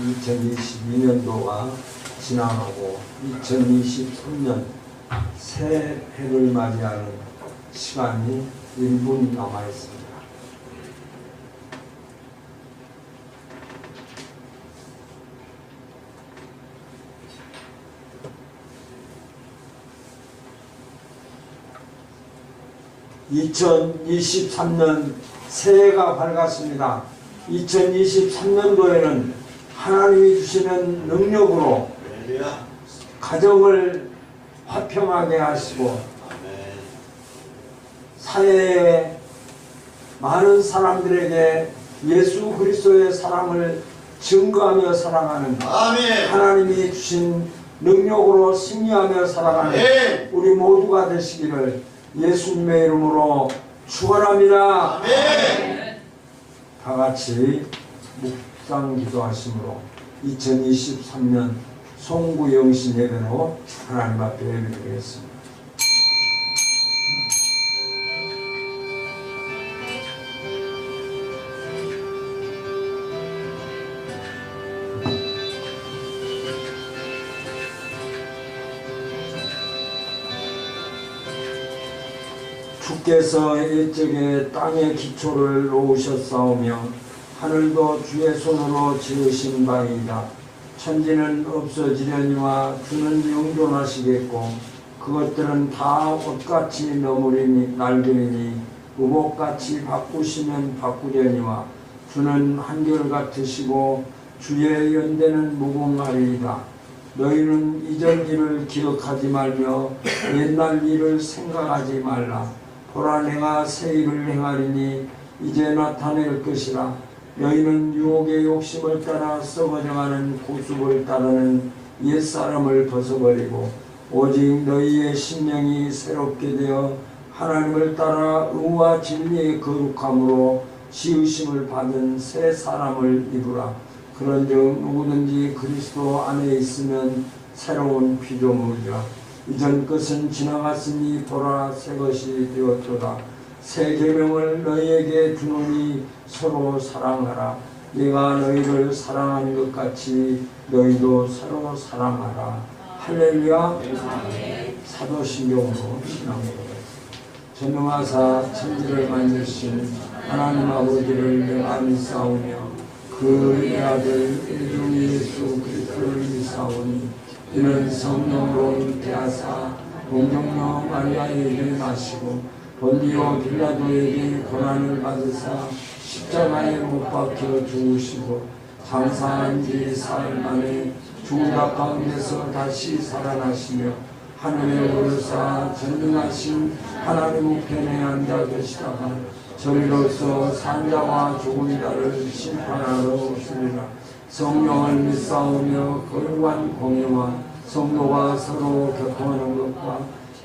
2022년도가 지나가고 2023년 새해를 맞이하는 시간이 1분 남아 있습니다. (2023년) 새해가 밝았습니다. 2023년도에는 하나님이 주시는 능력으로 가정을 화평하게 하시고 사회에 많은 사람들에게 예수 그리스도의 사랑을 증거하며 살아가는 하나님이 주신 능력으로 승리하며 살아가는 우리 모두가 되시기를 예수님의 이름으로 축원합니다. 다 같이 묵상 기도하심으로 2023년 송구 영신 예배로 하나님 앞에 예배드리겠습니다. 주께서 일찍에 땅의 기초를 놓으셨사오며 하늘도 주의 손으로 지으신 바이다. 천지는 없어지려니와 주는 영존하시겠고 그것들은 다 옷같이 날들이니 의복같이 바꾸시면 바꾸려니와 주는 한결같으시고 주의 연대는 무궁하리이다. 너희는 이전 일을 기억하지 말며 옛날 일을 생각하지 말라. 보라 내가 새 일을 행하리니 이제 나타낼 것이라. 너희는 유혹의 욕심을 따라 썩어져가는 고습을 따르는 옛사람을 벗어버리고 오직 너희의 심령이 새롭게 되어 하나님을 따라 의와 진리의 거룩함으로 지으심을 받은 새 사람을 입으라. 그런즉 누구든지 그리스도 안에 있으면 새로운 피조물이라. 이전 것은 지나갔으니 보라 새 것이 되었도다. 새 계명을 너희에게 주노니 서로 사랑하라. 내가 너희를 사랑한 것 같이 너희도 서로 사랑하라. 할렐루야. 사도신경으로 신앙고백하겠습니다. 전능하사 천지를 만드신 하나님 아버지를 내가 믿사오며 그의 아들 일중 예수 그리스도를 믿사오니 이는 성령으로 잉태하사 동정녀 마리아에게 나시고 본디오 빌라도에게 고난을 받으사 십자가에 못 박혀 죽으시고 장사한 지 사흘 만에 죽은 가운데서 다시 살아나시며 하늘에 오르사 전능하신 하나님 우편에 앉아 계시다가 저리로서 산자와 죽은 자를 심판하러 오시리라. 성령을 믿사오며 거룩한 공예와 성도가 서로 교통하는 것과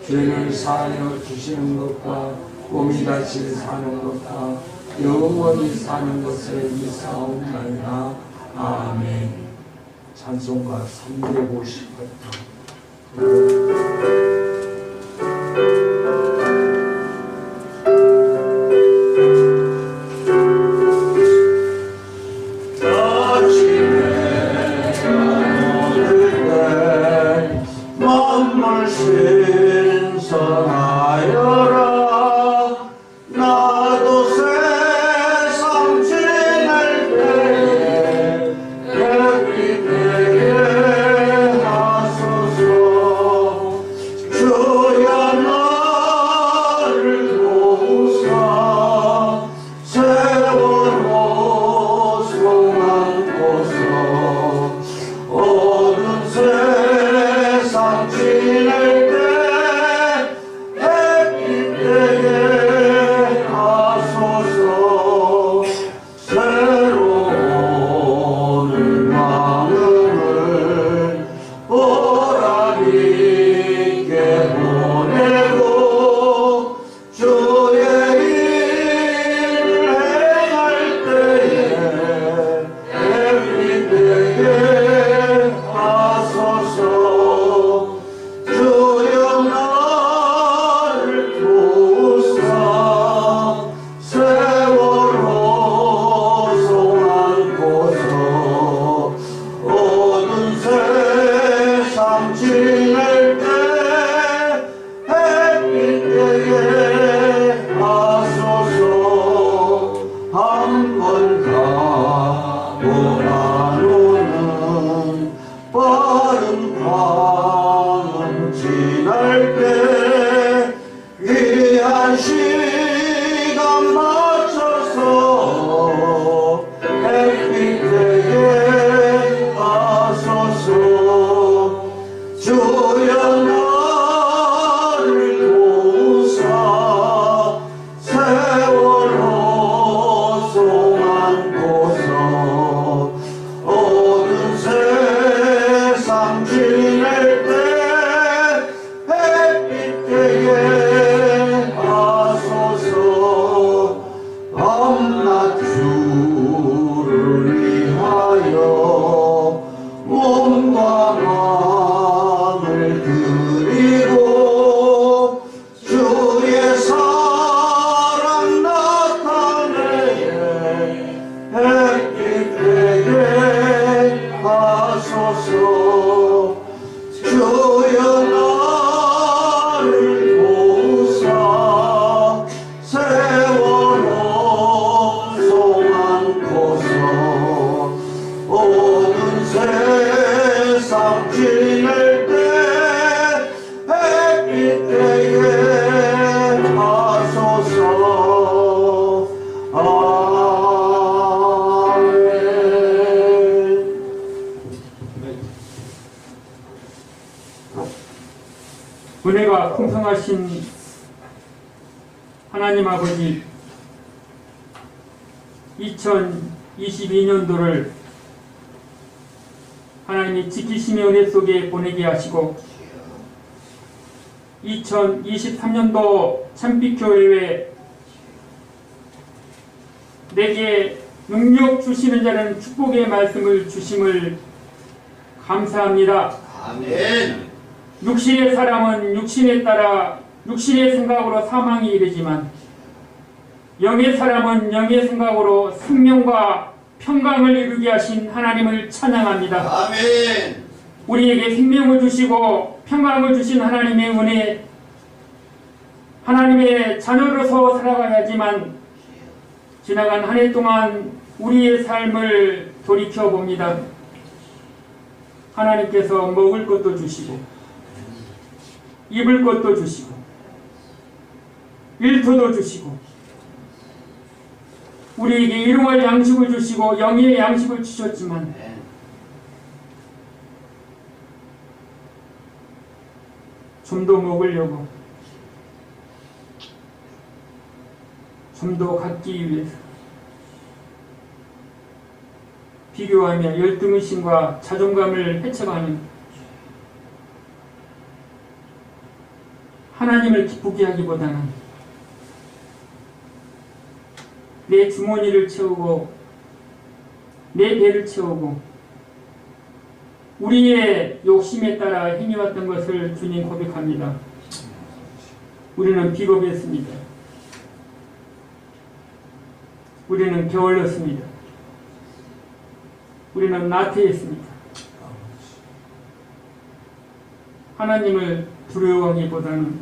죄를 사하여 주시는 것과 몸이 다시 사는 것과 영원히 사는 것을 믿사옵나이다. 아멘. 찬송가 358장. 하소서 세상 지낼 때 햇빛 때에 하소서. 밤낮 주를 위하여 몸과 마음을 드리고 주의 사랑 나타내 햇빛 되게 하소서. 주여 나를 도우사 세월호 송안고서 오는 세상 지낼 때 햇빛 되게 하소서. 아멘. 은혜가 풍성하신 하나님 아버지, 2022년도를 하나님이 지키심의 은혜 속에 보내게 하시고 2023년도 참빛교회에 내게 능력 주시는 자는 축복의 말씀을 주심을 감사합니다. 아멘. 육신의 사람은 육신에 따라 육신의 생각으로 사망이 이르지만 영의 사람은 영의 생각으로 생명과 평강을 이루게 하신 하나님을 찬양합니다. 아멘. 우리에게 생명을 주시고 평강을 주신 하나님의 은혜, 하나님의 자녀로서 살아가야지만 지나간 한 해 동안 우리의 삶을 돌이켜봅니다. 하나님께서 먹을 것도 주시고 입을 것도 주시고 일터도 주시고 우리에게 일용할 양식을 주시고 영의 양식을 주셨지만 좀 더 먹으려고, 좀 더 갖기 위해서 비교하며 열등의심과 자존감을 헤쳐가는 하나님을 기쁘게 하기보다는 내 주머니를 채우고 내 배를 채우고 우리의 욕심에 따라 행해왔던 것을 주님 고백합니다. 우리는 비겁했습니다. 우리는 게을렀습니다. 우리는 나태했습니다. 하나님을 두려워하기보다는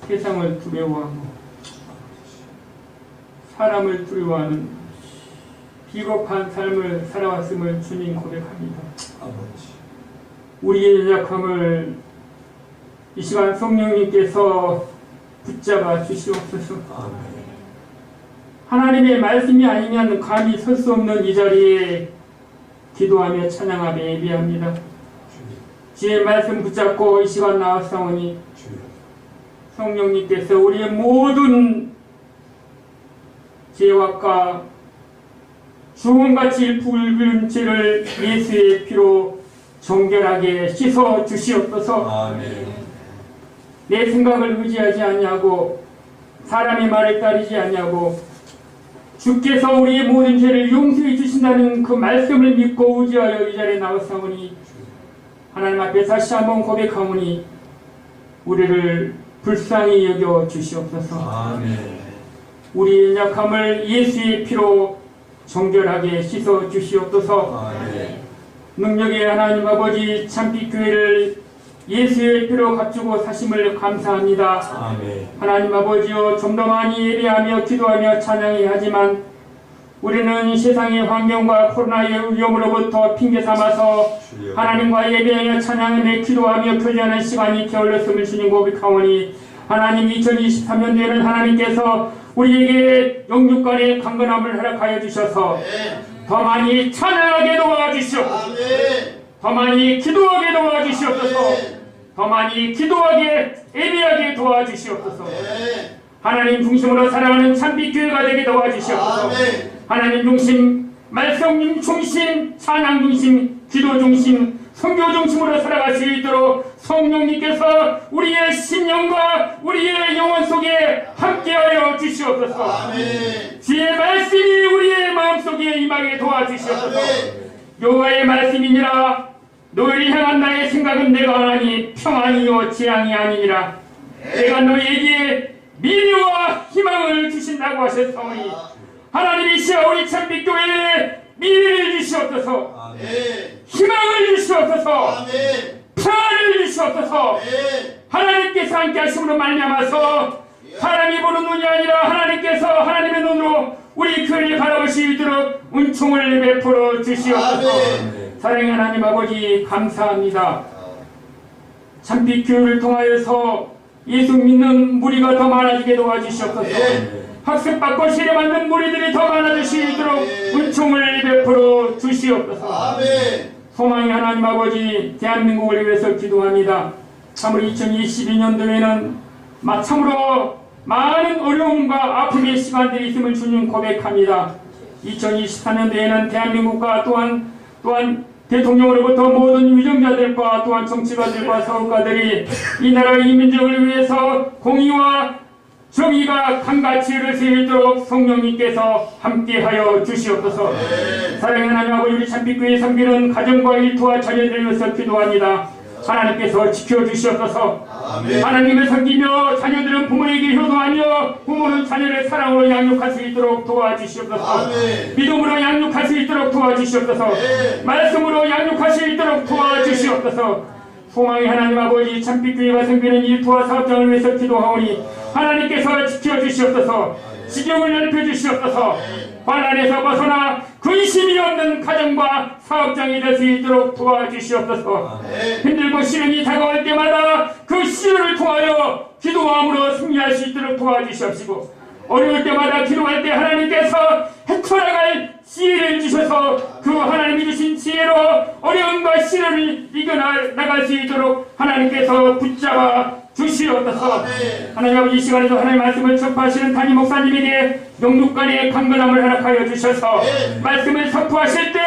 세상을 두려워하고 사람을 두려워하는 비겁한 삶을 살아왔음을 주님 고백합니다. 우리의 연약함을 이 시간 성령님께서 붙잡아 주시옵소서. 하나님의 말씀이 아니면 감히 설 수 없는 이 자리에 기도하며 찬양하며 예배합니다. 주의 말씀 붙잡고 이 시간 나왔사오니 성령님께서 우리의 모든 죄악과 주홍같이 붉은 죄를 예수의 피로 정결하게 씻어 주시옵소서. 아멘. 내 생각을 의지하지 않냐고 사람의 말을 따르지 않냐고 주께서 우리의 모든 죄를 용서해 주신다는 그 말씀을 믿고 의지하여 이 자리에 나왔사오니 하나님 앞에 다시 한번 고백하오니 우리를 불쌍히 여겨 주시옵소서. 아멘. 우리의 연약함을 예수의 피로 정결하게 씻어 주시옵소서. 아멘. 능력의 하나님 아버지 참빛교회를 예수의 피로 갖추고 사심을 감사합니다. 아멘. 하나님 아버지여 좀 더 많이 예배하며 기도하며 찬양해야 하지만 우리는 세상의 환경과 코로나의 위험으로부터 핑계 삼아서 하나님과 예배하며 찬양하며 기도하며 교제하는 시간이 게을렀음을 주님 고백하오니 하나님 2023년도에는 하나님께서 우리에게 영육간의 강건함을 허락하여 주셔서 더 많이 찬양하게 도와주시옵소서. 더 많이 기도하게 도와주시옵소서. 더 많이 기도하게 예배하게 도와주시옵소서. 하나님 중심으로 살아가는 참빛교회가 되게 도와주시옵소서. 하나님 중심 말씀 중심, 찬양 중심, 기도 중심, 선교 중심으로 살아갈 수 있도록 성령님께서 우리의 심령과 우리의 영혼 속에 함께하여 주시옵소서. 아멘. 주의 말씀이 우리의 마음속에 임하게 도와주시옵소서. 아멘. 여호와의 말씀이니라. 너희를 향한 나의 생각은 내가 하나니 평안이요 재앙이 아니니라. 내가 너희에게 미래와 희망을 주신다고 하셨사오니 하나님이시여 우리 참빛교회에 미래를 주시옵소서. 아멘. 희망을 주시옵소서. 아멘. 평안을 주시옵소서. 아멘. 하나님께서 함께 하심으로 말미암아서 사람이 보는 눈이 아니라 하나님께서 하나님의 눈으로 우리 교회를 바라볼 수 있도록 은총을 베풀어 주시옵소서. 아멘. 사랑의 하나님 아버지 감사합니다. 참빛 교회를 통하여서 예수 믿는 무리가 더 많아지게 도와주시옵소서. 학습받고 세례받는 무리들이 더 많아질 수 있도록 은총을 베풀어 주시옵소서. 아멘. 소망의 하나님 아버지 대한민국을 위해서 기도합니다. 참으로 2022년도에는 참으로 많은 어려움과 아픔의 시간들이 있음을 주님 고백합니다. 2024년도에는 대한민국과 또한 대통령으로부터 모든 위정자들과 또한 정치가들과 사업가들이 이 나라의 민족을 위해서 공의와 정의가 강같이 이룰 수 있도록 성령님께서 함께하여 주시옵소서. 사랑하는 하나님 아버지 우리 참빛교회 섬기는 가정과 일터와 자녀들을 위해서 기도합니다. 하나님께서 지켜주시옵소서. 아멘. 하나님을 섬기며 자녀들은 부모에게 효도하며 부모는 자녀를 사랑으로 양육할 수 있도록 도와주시옵소서. 아멘. 믿음으로 양육할 수 있도록 도와주시옵소서. 말씀으로 양육할 수 있도록 도와주시옵소서. 소망의 하나님 아버지 참빛교회가 섬기는 일터와 사업장을 위해서 기도하오니 하나님께서 지켜주시옵소서. 지경을 넓혀주시옵소서. 환난에서 벗어나 근심이 없는 가정과 사업장이 될 수 있도록 도와주시옵소서. 힘들고 시련이 다가올 때마다 그 시련을 통하여 기도함으로 승리할 수 있도록 도와주시옵시고 어려울 때마다 기도할 때 하나님께서 헤쳐나갈 지혜를 주셔서 그 하나님이 주신 지혜로 어려움과 시련을 이겨나갈 수 있도록 하나님께서 붙잡아 주시옵소서. 하나님 아버지 이 시간에도 하나님의 말씀을 전파하시는 담임 목사님에게 영육간의 강건함을 허락하여 주셔서 말씀을 선포하실 때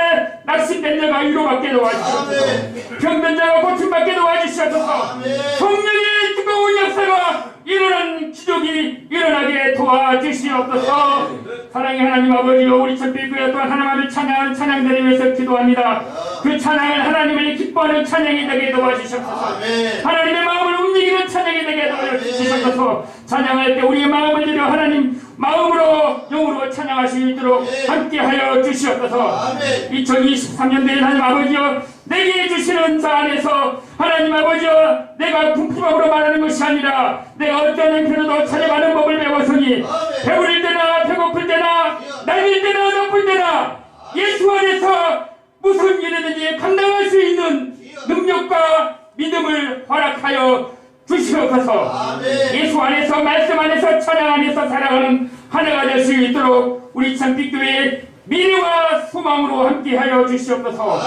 낙심된 자가 위로받게 도와주시옵소서. 병든 자가 고침받게 도와주시옵소서. 성령의 뜨거운 역사가 일어난 기적이 일어나게 도와주시옵소서. 사랑의 하나님 아버지여 우리 참빛교회 또한 하나님을 찬양하는 찬양들을 위해서 기도합니다. 그 찬양을 하나님을 기뻐하는 찬양이 되게 도와주시옵소서. 하나님의 마음을 움직이는 찬양이 되게 도와주시옵소서. 찬양할 때 우리의 마음을 들여 하나님 마음으로 영으로 찬양할 수 있도록 함께하여 주시옵소서. 2023년도에 하나님 아버지여 내게 주시는 자 안에서 하나님 아버지여 내가 궁핍함으로 말하는 것이 아니라 내가 어떤 형편으로도 찾아가는 법을 배웠으니 배부를 때나 배고플 때나 날릴 때나 덮을 때나 예수 안에서 무슨 일이든지 감당할 수 있는 능력과 믿음을 허락하여 주시옵소서. 예수 안에서 말씀 안에서 찬양 안에서 살아가는 하나가 될 수 있도록 우리 참빛교회의 미래와 소망으로 함께하여 주시옵소서.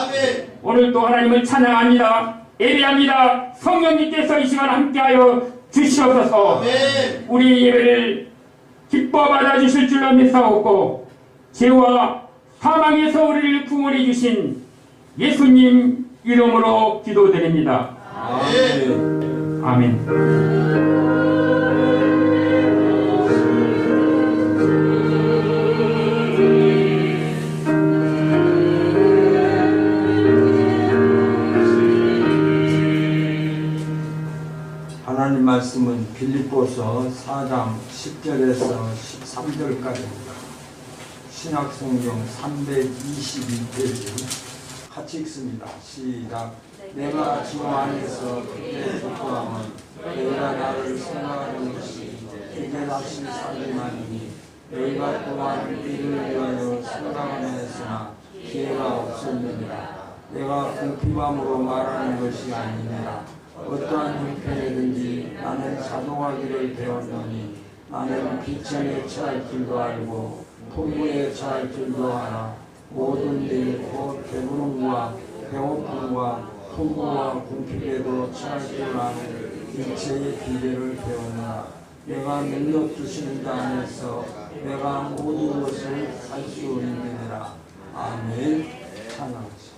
오늘 또 하나님을 찬양합니다. 예배합니다. 성령님께서 이 시간 함께하여 주시옵소서. 우리 예배를 기뻐 받아주실 줄로 믿사옵고 죄와 사망에서 우리를 구원해 주신 예수님 이름으로 기도드립니다. 아멘. 하나님 말씀은 빌립보서 4장 10절에서 13절까지입니다. 신약성경 322페이지 같이 읽습니다. 시작. 내가 주 안에서 그때 기뻐함은 너희가 나를 생각하는 것이 이제 다시 살림하니 너희가 또한 이를 위하여 생각하려 했으나 기회가 없었느니라. 내가 궁핍함으로 말하는 것이 아니니라. 어떠한 형편이든지 나는 자동하기를 배웠노니 나는 비천에 처할 줄도 알고 풍부에 처할 줄도 알아. 모든 일 곧 배부름과 배고픔과 풍부와 궁핍에도 처할 줄 아는 일체의 비례를 배웠노라. 내가 능력 주시는 자 안에서 내가 모든 것을 할 수 있느니라. 아멘. 찬양하시오.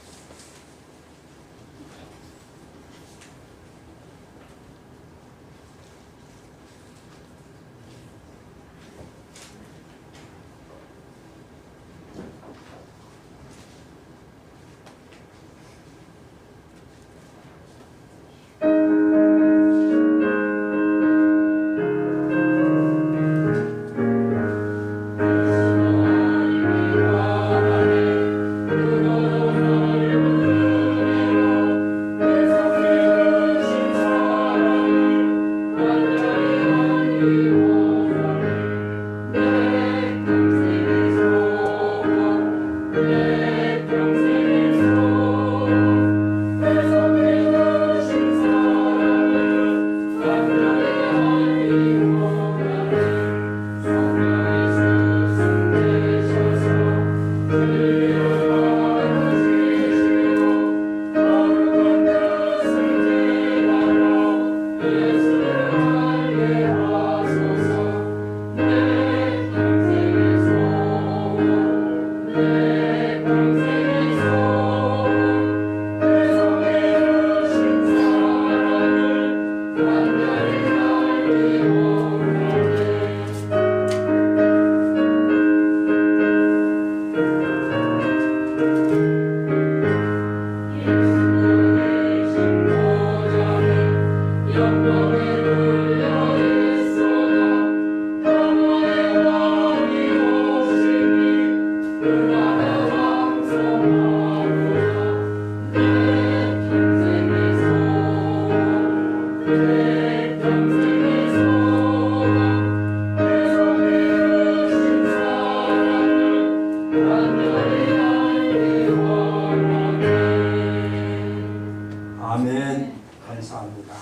아멘. 감사합니다.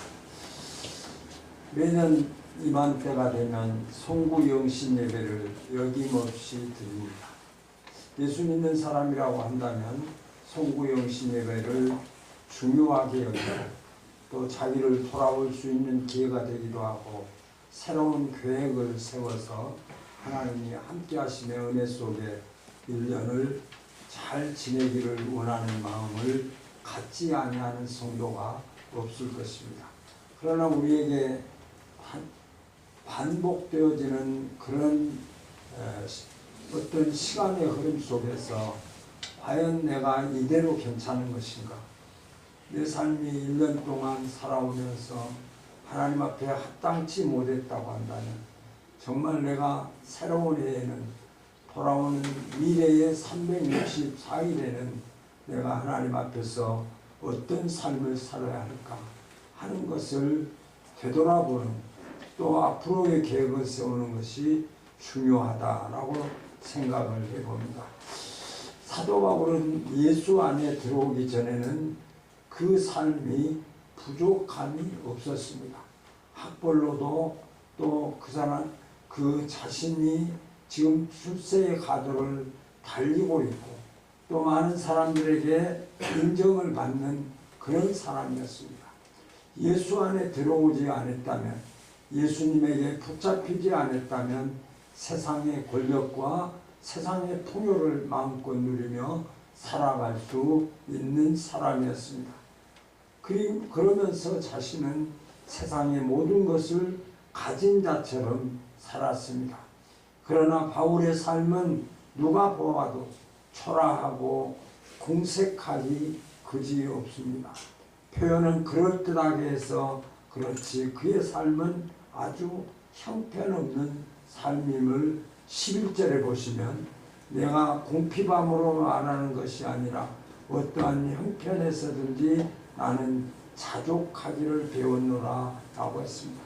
매년 이맘때가 되면 송구 영신 예배를 여김없이 드립니다. 예수 믿는 사람이라고 한다면 송구 영신 예배를 중요하게 여기고 또 자기를 돌아볼 수 있는 기회가 되기도 하고 새로운 계획을 세워서 하나님이 함께 하심의 은혜 속에 1년을 잘 지내기를 원하는 마음을 갖지 아니하는 성도가 없을 것입니다. 그러나 우리에게 반복되어지는 그런 어떤 시간의 흐름 속에서 과연 내가 이대로 괜찮은 것인가? 내 삶이 1년 동안 살아오면서 하나님 앞에 합당치 못했다고 한다면 정말 내가 새로운 해에는 돌아오는 미래의 364일에는 내가 하나님 앞에서 어떤 삶을 살아야 할까 하는 것을 되돌아보는 또 앞으로의 계획을 세우는 것이 중요하다라고 생각을 해봅니다. 사도 바울은 예수 안에 들어오기 전에는 그 삶이 부족함이 없었습니다. 학벌로도 또 그 사람 그 자신이 지금 출세의 가도를 달리고 있고 또 많은 사람들에게 인정을 받는 그런 사람이었습니다. 예수 안에 들어오지 않았다면, 예수님에게 붙잡히지 않았다면 세상의 권력과 세상의 풍요를 마음껏 누리며 살아갈 수 있는 사람이었습니다. 그러면서 자신은 세상의 모든 것을 가진 자처럼 살았습니다. 그러나 바울의 삶은 누가 보아도 초라하고 궁색하기 그지없습니다. 표현은 그럴듯하게 해서 그렇지 그의 삶은 아주 형편없는 삶임을 11절에 보시면 내가 궁핍함으로 말하는 것이 아니라 어떠한 형편에서든지 나는 자족하기를 배웠노라 라고 했습니다.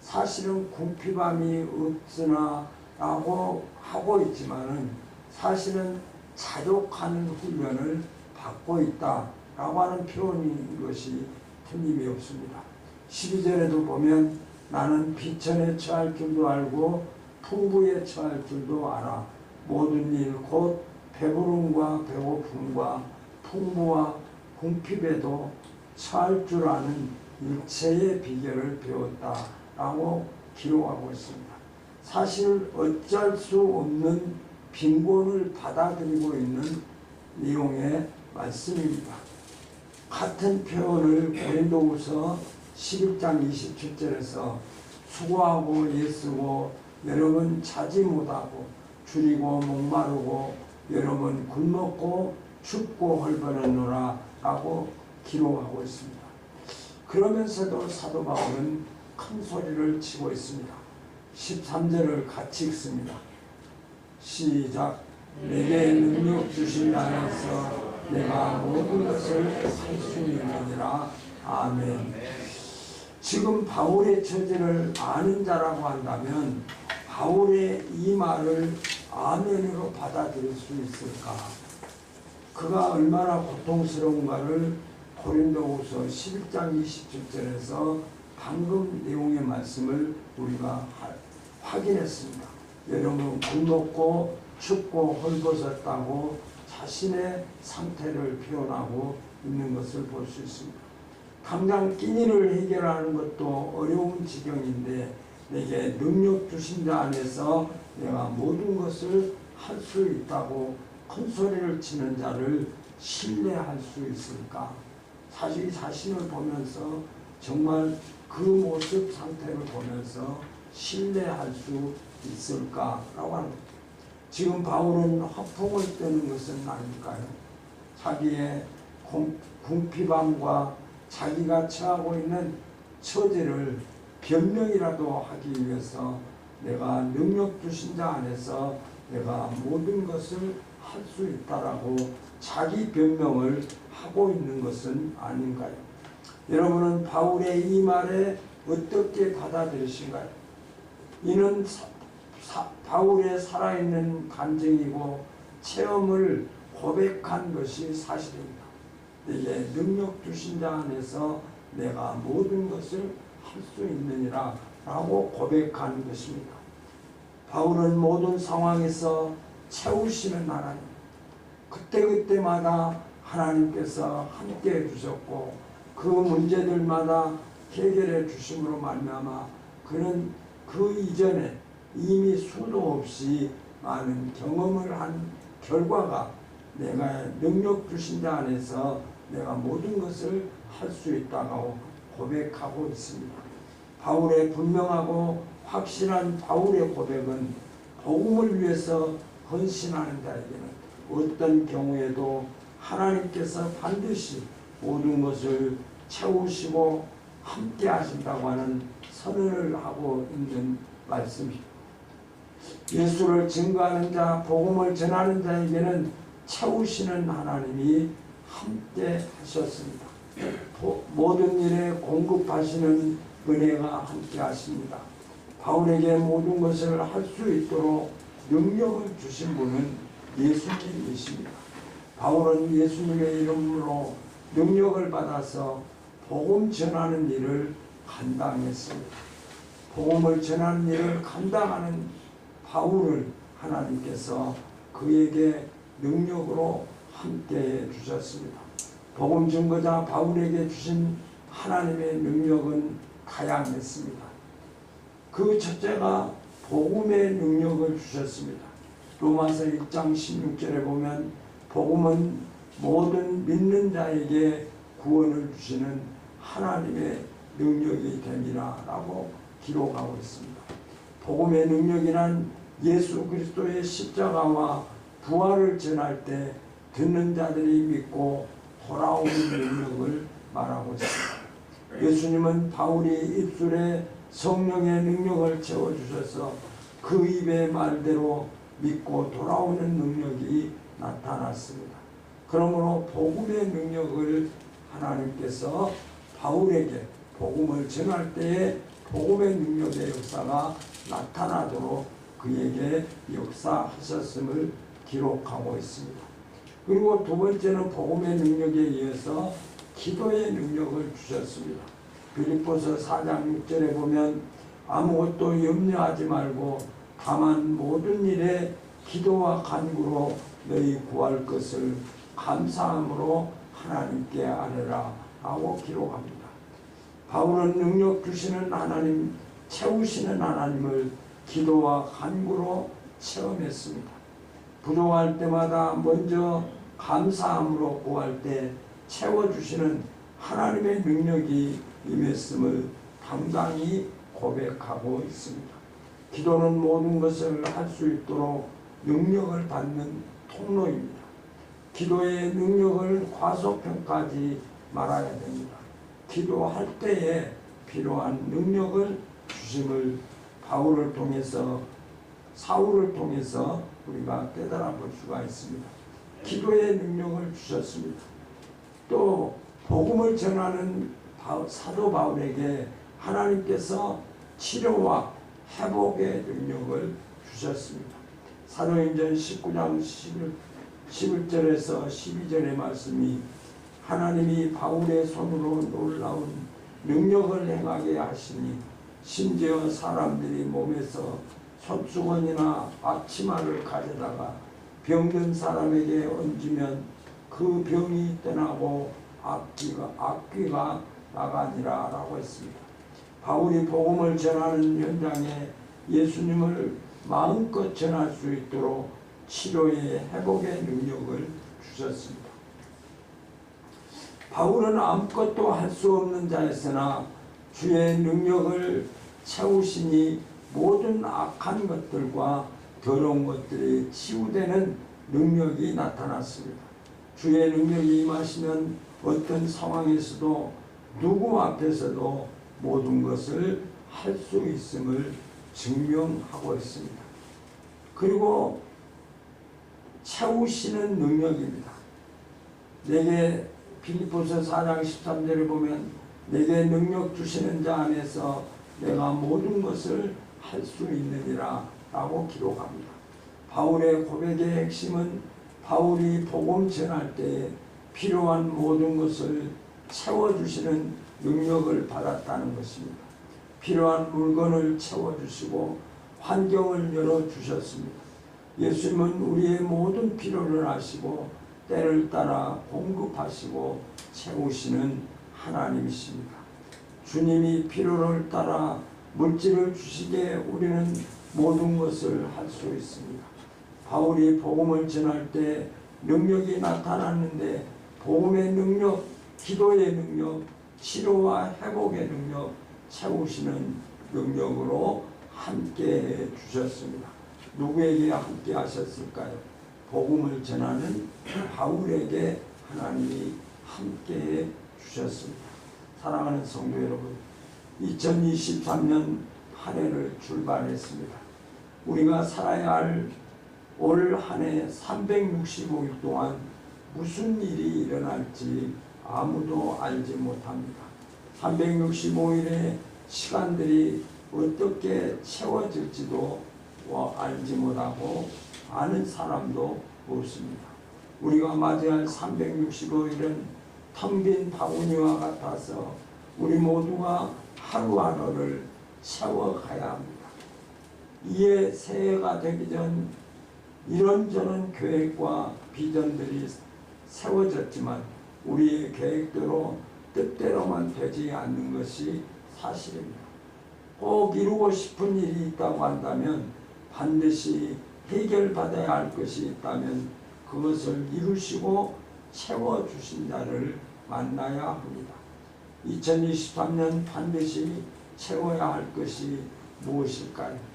사실은 궁핍함이 없으나 라고 하고 있지만은 사실은 자족하는 훈련을 받고 있다라고 하는 표현인 것이 틀림이 없습니다. 12절에도 보면 나는 비천에 처할 줄도 알고 풍부에 처할 줄도 알아. 모든 일 곧 배부름과 배고픔과 풍부와 궁핍에도 처할 줄 아는 일체의 비결을 배웠다라고 기록하고 있습니다. 사실 어쩔 수 없는 빈곤을 받아들이고 있는 내용의 말씀입니다. 같은 표현을 고린도후서 11장 27절에서 수고하고 애쓰고 여러 번 자지 못하고 줄이고 목마르고 여러 번 굶먹고 춥고 헐벗었노라 라고 기록하고 있습니다. 그러면서도 사도 바울은 큰 소리를 치고 있습니다. 13절을 같이 읽습니다. 시작. 내게 능력 주신 나에서 내가 모든 것을 할 수 있느니라. 아멘. 지금 바울의 처지를 아는 자라고 한다면 바울의 이 말을 아멘으로 받아들일 수 있을까? 그가 얼마나 고통스러운가를 고린도후서 11장 27절에서 방금 내용의 말씀을 우리가 확인했습니다. 여러분 굶먹고 춥고 헐벗었다고 자신의 상태를 표현하고 있는 것을 볼 수 있습니다. 당장 끼니를 해결하는 것도 어려운 지경인데 내게 능력 주신 자 안에서 내가 모든 것을 할 수 있다고 큰 소리를 치는 자를 신뢰할 수 있을까? 사실 자신을 보면서 정말 그 모습 상태를 보면서 신뢰할 수 있을까라고 하는 거죠. 지금 바울은 화풍을 뜨는 것은 아닐까요? 자기의 궁핍함과 자기가 처하고 있는 처지를 변명이라도 하기 위해서 내가 능력 주신 자 안에서 내가 모든 것을 할 수 있다라고 자기 변명을 하고 있는 것은 아닌가요? 여러분은 바울의 이 말에 어떻게 받아들이신가요? 이는 바울의 살아있는 간증이고 체험을 고백한 것이 사실입니다. 내게 능력 주신 자 안에서 내가 모든 것을 할 수 있느니라 라고 고백한 것입니다. 바울은 모든 상황에서 채우시는 하나님, 그때그때마다 하나님께서 함께 해주셨고 그 문제들마다 해결해 주심으로 말미암아 그는 그 이전에 이미 수도 없이 많은 경험을 한 결과가 내가 능력 주신 자 안에서 내가 모든 것을 할 수 있다고 고백하고 있습니다. 바울의 분명하고 확실한 바울의 고백은 복음을 위해서 헌신하는 자에게는 어떤 경우에도 하나님께서 반드시 모든 것을 채우시고 함께 하신다고 하는 선언을 하고 있는 말씀입니다. 예수를 증거하는 자, 복음을 전하는 자에게는 채우시는 하나님이 함께 하셨습니다. 모든 일에 공급하시는 은혜가 함께 하십니다. 바울에게 모든 것을 할 수 있도록 능력을 주신 분은 예수님이십니다. 바울은 예수님의 이름으로 능력을 받아서 복음 전하는 일을 감당했습니다. 복음을 전하는 일을 감당하는 바울을 하나님께서 그에게 능력으로 함께해 주셨습니다. 복음 증거자 바울에게 주신 하나님의 능력은 다양했습니다. 그 첫째가 복음의 능력을 주셨습니다. 로마서 1장 16절에 보면 복음은 모든 믿는 자에게 구원을 주시는 하나님의 능력이 됨이라 라고 기록하고 있습니다. 복음의 능력이란 예수 그리스도의 십자가와 부활을 전할 때 듣는 자들이 믿고 돌아오는 능력을 말하고 있습니다. 예수님은 바울이 입술에 성령의 능력을 채워주셔서 그 입의 말대로 믿고 돌아오는 능력이 나타났습니다. 그러므로 복음의 능력을 하나님께서 바울에게 복음을 전할 때에 복음의 능력의 역사가 나타나도록 그에게 역사하셨음을 기록하고 있습니다. 그리고 두 번째는 복음의 능력에 의해서 기도의 능력을 주셨습니다. 빌립보서 4장 6절에 보면 아무것도 염려하지 말고 다만 모든 일에 기도와 간구로 너희 구할 것을 감사함으로 하나님께 아뢰라 라고 기록합니다. 바울은 능력 주시는 하나님, 채우시는 하나님을 기도와 간구로 체험했습니다. 부족할 때마다 먼저 감사함으로 구할 때 채워주시는 하나님의 능력이 임했음을 당당히 고백하고 있습니다. 기도는 모든 것을 할 수 있도록 능력을 받는 통로입니다. 기도의 능력을 과소평가하지 말아야 됩니다. 기도할 때에 필요한 능력을 주심을 사울을 통해서 우리가 깨달아 볼 수가 있습니다. 기도의 능력을 주셨습니다. 또 복음을 전하는 사도 바울에게 하나님께서 치료와 회복의 능력을 주셨습니다. 사도행전 19장 11절에서 12절의 말씀이 하나님이 바울의 손으로 놀라운 능력을 행하게 하시니 심지어 사람들이 몸에서 손수건이나 앞치마를 가져다가 병든 사람에게 얹으면 그 병이 떠나고 악귀가 나가니라 라고 했습니다. 바울이 복음을 전하는 현장에 예수님을 마음껏 전할 수 있도록 치료의 회복의 능력을 주셨습니다. 바울은 아무것도 할 수 없는 자였으나 주의 능력을 채우시니 모든 악한 것들과 더러운 것들이 치유되는 능력이 나타났습니다. 주의 능력이 임하시면 어떤 상황에서도 누구 앞에서도 모든 것을 할 수 있음을 증명하고 있습니다. 그리고 채우시는 능력입니다. 내게 빌립보서 4장 13절을 보면 내게 능력 주시는 자 안에서 내가 모든 것을 할 수 있느니라 라고 기록합니다. 바울의 고백의 핵심은 바울이 복음 전할 때에 필요한 모든 것을 채워주시는 능력을 받았다는 것입니다. 필요한 물건을 채워주시고 환경을 열어주셨습니다. 예수님은 우리의 모든 필요를 아시고 때를 따라 공급하시고 채우시는 하나님이십니다. 주님이 필요를 따라 물질을 주시기에 우리는 모든 것을 할 수 있습니다. 바울이 복음을 전할 때 능력이 나타났는데 복음의 능력, 기도의 능력, 치료와 회복의 능력, 채우시는 능력으로 함께 주셨습니다. 누구에게 함께 하셨을까요? 복음을 전하는 바울에게 하나님이 함께 주셨습니다. 사랑하는 성도 여러분, 2023년 한 해를 출발했습니다. 우리가 살아야 할 올 한 해 365일 동안 무슨 일이 일어날지 아무도 알지 못합니다. 365일의 시간들이 어떻게 채워질지도 알지 못하고 아는 사람도 없습니다. 우리가 맞이할 365일은 텅 빈 바구니와 같아서 우리 모두가 하루하루를 채워가야 합니다. 이에 새해가 되기 전 이런저런 계획과 비전들이 세워졌지만 우리의 계획대로 뜻대로만 되지 않는 것이 사실입니다. 꼭 이루고 싶은 일이 있다고 한다면 반드시 해결받아야 할 것이 있다면 그것을 이루시고 채워주신 자를 만나야 합니다. 2023년 반드시 채워야 할 것이 무엇일까요?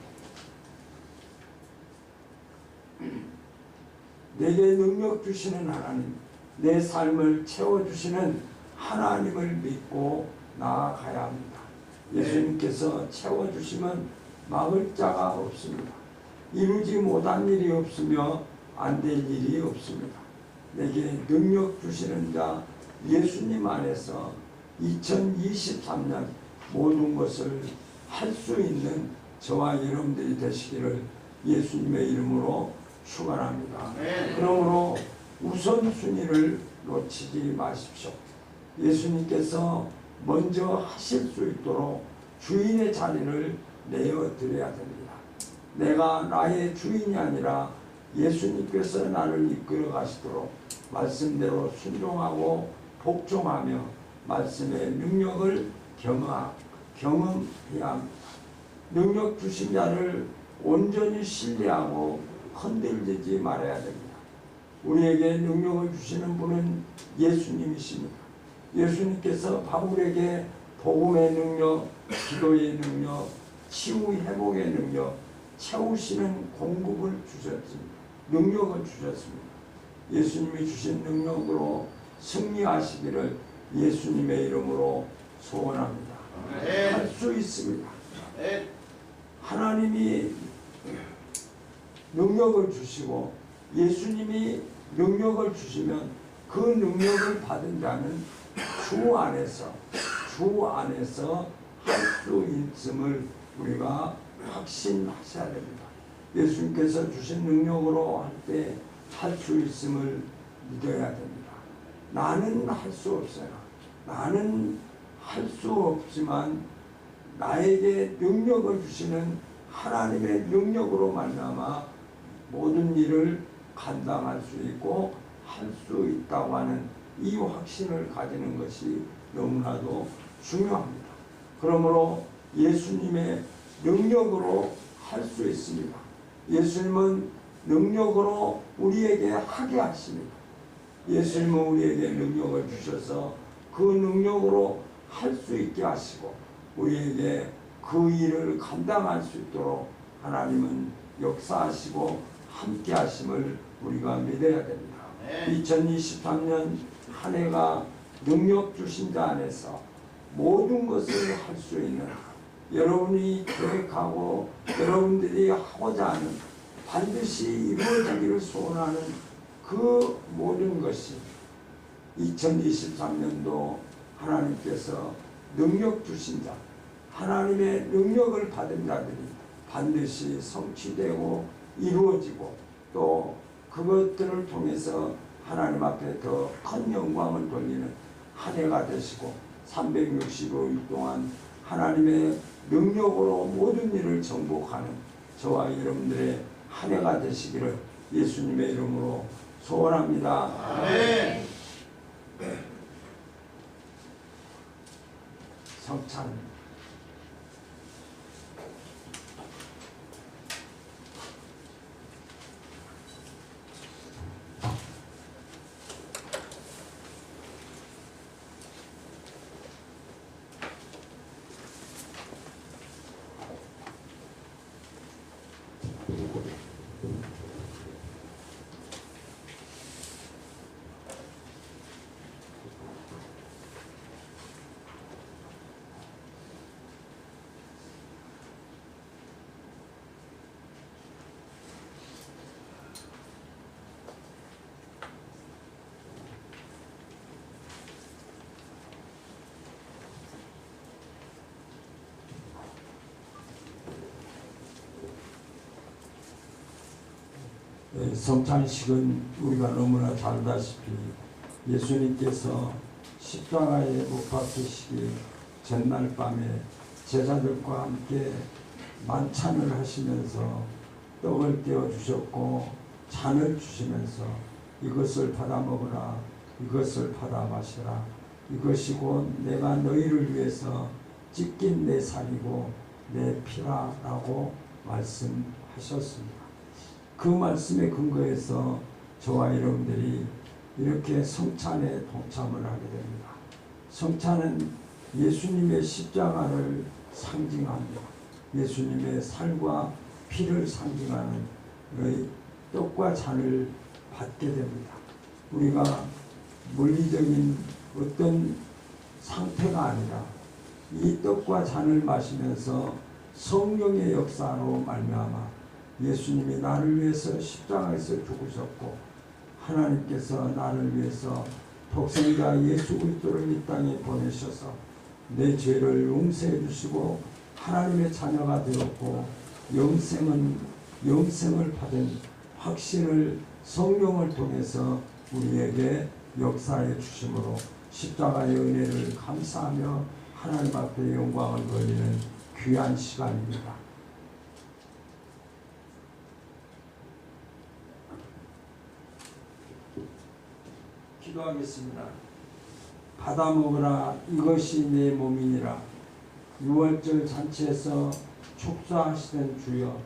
내게 능력 주시는 하나님, 내 삶을 채워주시는 하나님을 믿고 나아가야 합니다. 예수님께서 채워주시면 막을 자가 없습니다. 이루지 못한 일이 없으며 안 될 일이 없습니다. 내게 능력 주시는 자 예수님 안에서 2023년 모든 것을 할 수 있는 저와 여러분들이 되시기를 예수님의 이름으로 축원합니다. 그러므로 우선순위를 놓치지 마십시오. 예수님께서 먼저 하실 수 있도록 주인의 자리를 내어드려야 됩니다. 내가 나의 주인이 아니라 예수님께서 나를 이끌어 가시도록 말씀대로 순종하고 복종하며 말씀의 능력을 경험해야 합니다. 능력 주신 자를 온전히 신뢰하고 흔들리지 말아야 됩니다. 우리에게 능력을 주시는 분은 예수님이십니다. 예수님께서 바울에게 복음의 능력, 기도의 능력, 치유 회복의 능력, 채우시는 공급을 주셨습니다. 능력을 주셨습니다. 예수님이 주신 능력으로 승리하시기를 예수님의 이름으로 소원합니다. 할 수 있습니다. 하나님이 능력을 주시고 예수님이 능력을 주시면 그 능력을 받은 자는 주 안에서 할 수 있음을 우리가 확신하셔야 됩니다. 예수님께서 주신 능력으로 할 때 할 수 있음을 믿어야 됩니다. 나는 할 수 없어요. 나는 할 수 없지만 나에게 능력을 주시는 하나님의 능력으로 말미암아 모든 일을 감당할 수 있고 할 수 있다고 하는 이 확신을 가지는 것이 너무나도 중요합니다. 그러므로 예수님의 능력으로 할 수 있습니다. 예수님은 능력으로 우리에게 하게 하십니다. 예수님은 우리에게 능력을 주셔서 그 능력으로 할 수 있게 하시고 우리에게 그 일을 감당할 수 있도록 하나님은 역사하시고 함께 하심을 우리가 믿어야 됩니다. 2023년 한 해가 능력 주신 자 안에서 모든 것을 할 수 있는 여러분이 계획하고 여러분들이 하고자 하는 반드시 이루어지기를 소원하는 그 모든 것이 2023년도 하나님께서 능력 주신 자, 하나님의 능력을 받은 자들이 반드시 성취되고 이루어지고 또 그것들을 통해서 하나님 앞에 더 큰 영광을 돌리는 한 해가 되시고 365일 동안 하나님의 능력으로 모든 일을 정복하는 저와 여러분들의 한 해가 되시기를 예수님의 이름으로 소원합니다. 아멘. 성찬 성찬식은 우리가 너무나 잘 알다시피 예수님께서 십자가에 못 박히시기 전날 밤에 제자들과 함께 만찬을 하시면서 떡을 떼어 주셨고 잔을 주시면서 이것을 받아 먹으라, 이것을 받아 마시라, 이것이 곧 내가 너희를 위해서 찢긴 내 살이고 내 피라라고 말씀하셨습니다. 그 말씀에 근거해서 저와 여러분들이 이렇게 성찬에 동참을 하게 됩니다. 성찬은 예수님의 십자가를 상징합니다. 예수님의 살과 피를 상징하는 떡과 잔을 받게 됩니다. 우리가 물리적인 어떤 상태가 아니라 이 떡과 잔을 마시면서 성령의 역사로 말미암아 예수님이 나를 위해서 십자가에서 죽으셨고 하나님께서 나를 위해서 독생자 예수 그리스도를 이 땅에 보내셔서 내 죄를 용서해 주시고 하나님의 자녀가 되었고 영생을 받은 확신을 성령을 통해서 우리에게 역사해 주심으로 십자가의 은혜를 감사하며 하나님 앞에 영광을 돌리는 귀한 시간입니다. 기도하겠습니다. 받아 먹으라, 이것이 내 몸이니라. 6월절 잔치에서 축사하시던 주여,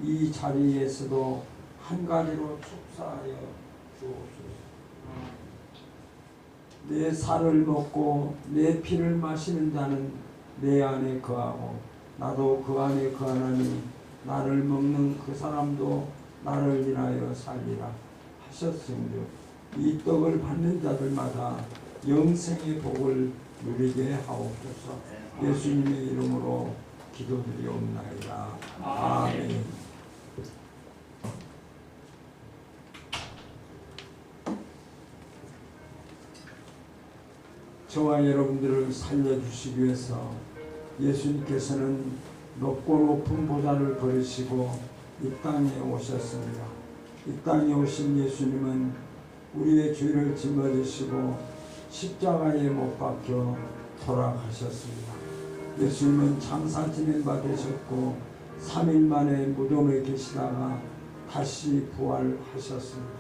이 자리에서도 한 가지로 축사하여 주옵소서. 내 살을 먹고 내 피를 마시는 자는 내 안에 거하고 나도 그 안에 거하나니 나를 먹는 그 사람도 나를 인하여 살리라 하셨으므로 이 떡을 받는 자들마다 영생의 복을 누리게 하옵소서. 예수님의 이름으로 기도드리옵나이다. 아멘. 저와 여러분들을 살려주시기 위해서 예수님께서는 높고 높은 보좌를 버리시고 이 땅에 오셨습니다. 이 땅에 오신 예수님은 우리의 죄를 짊어지시고 십자가에 못 박혀 돌아가셨습니다. 예수님은 장사 지낸 바 되셨고 3일 만에 무덤에 계시다가 다시 부활하셨습니다.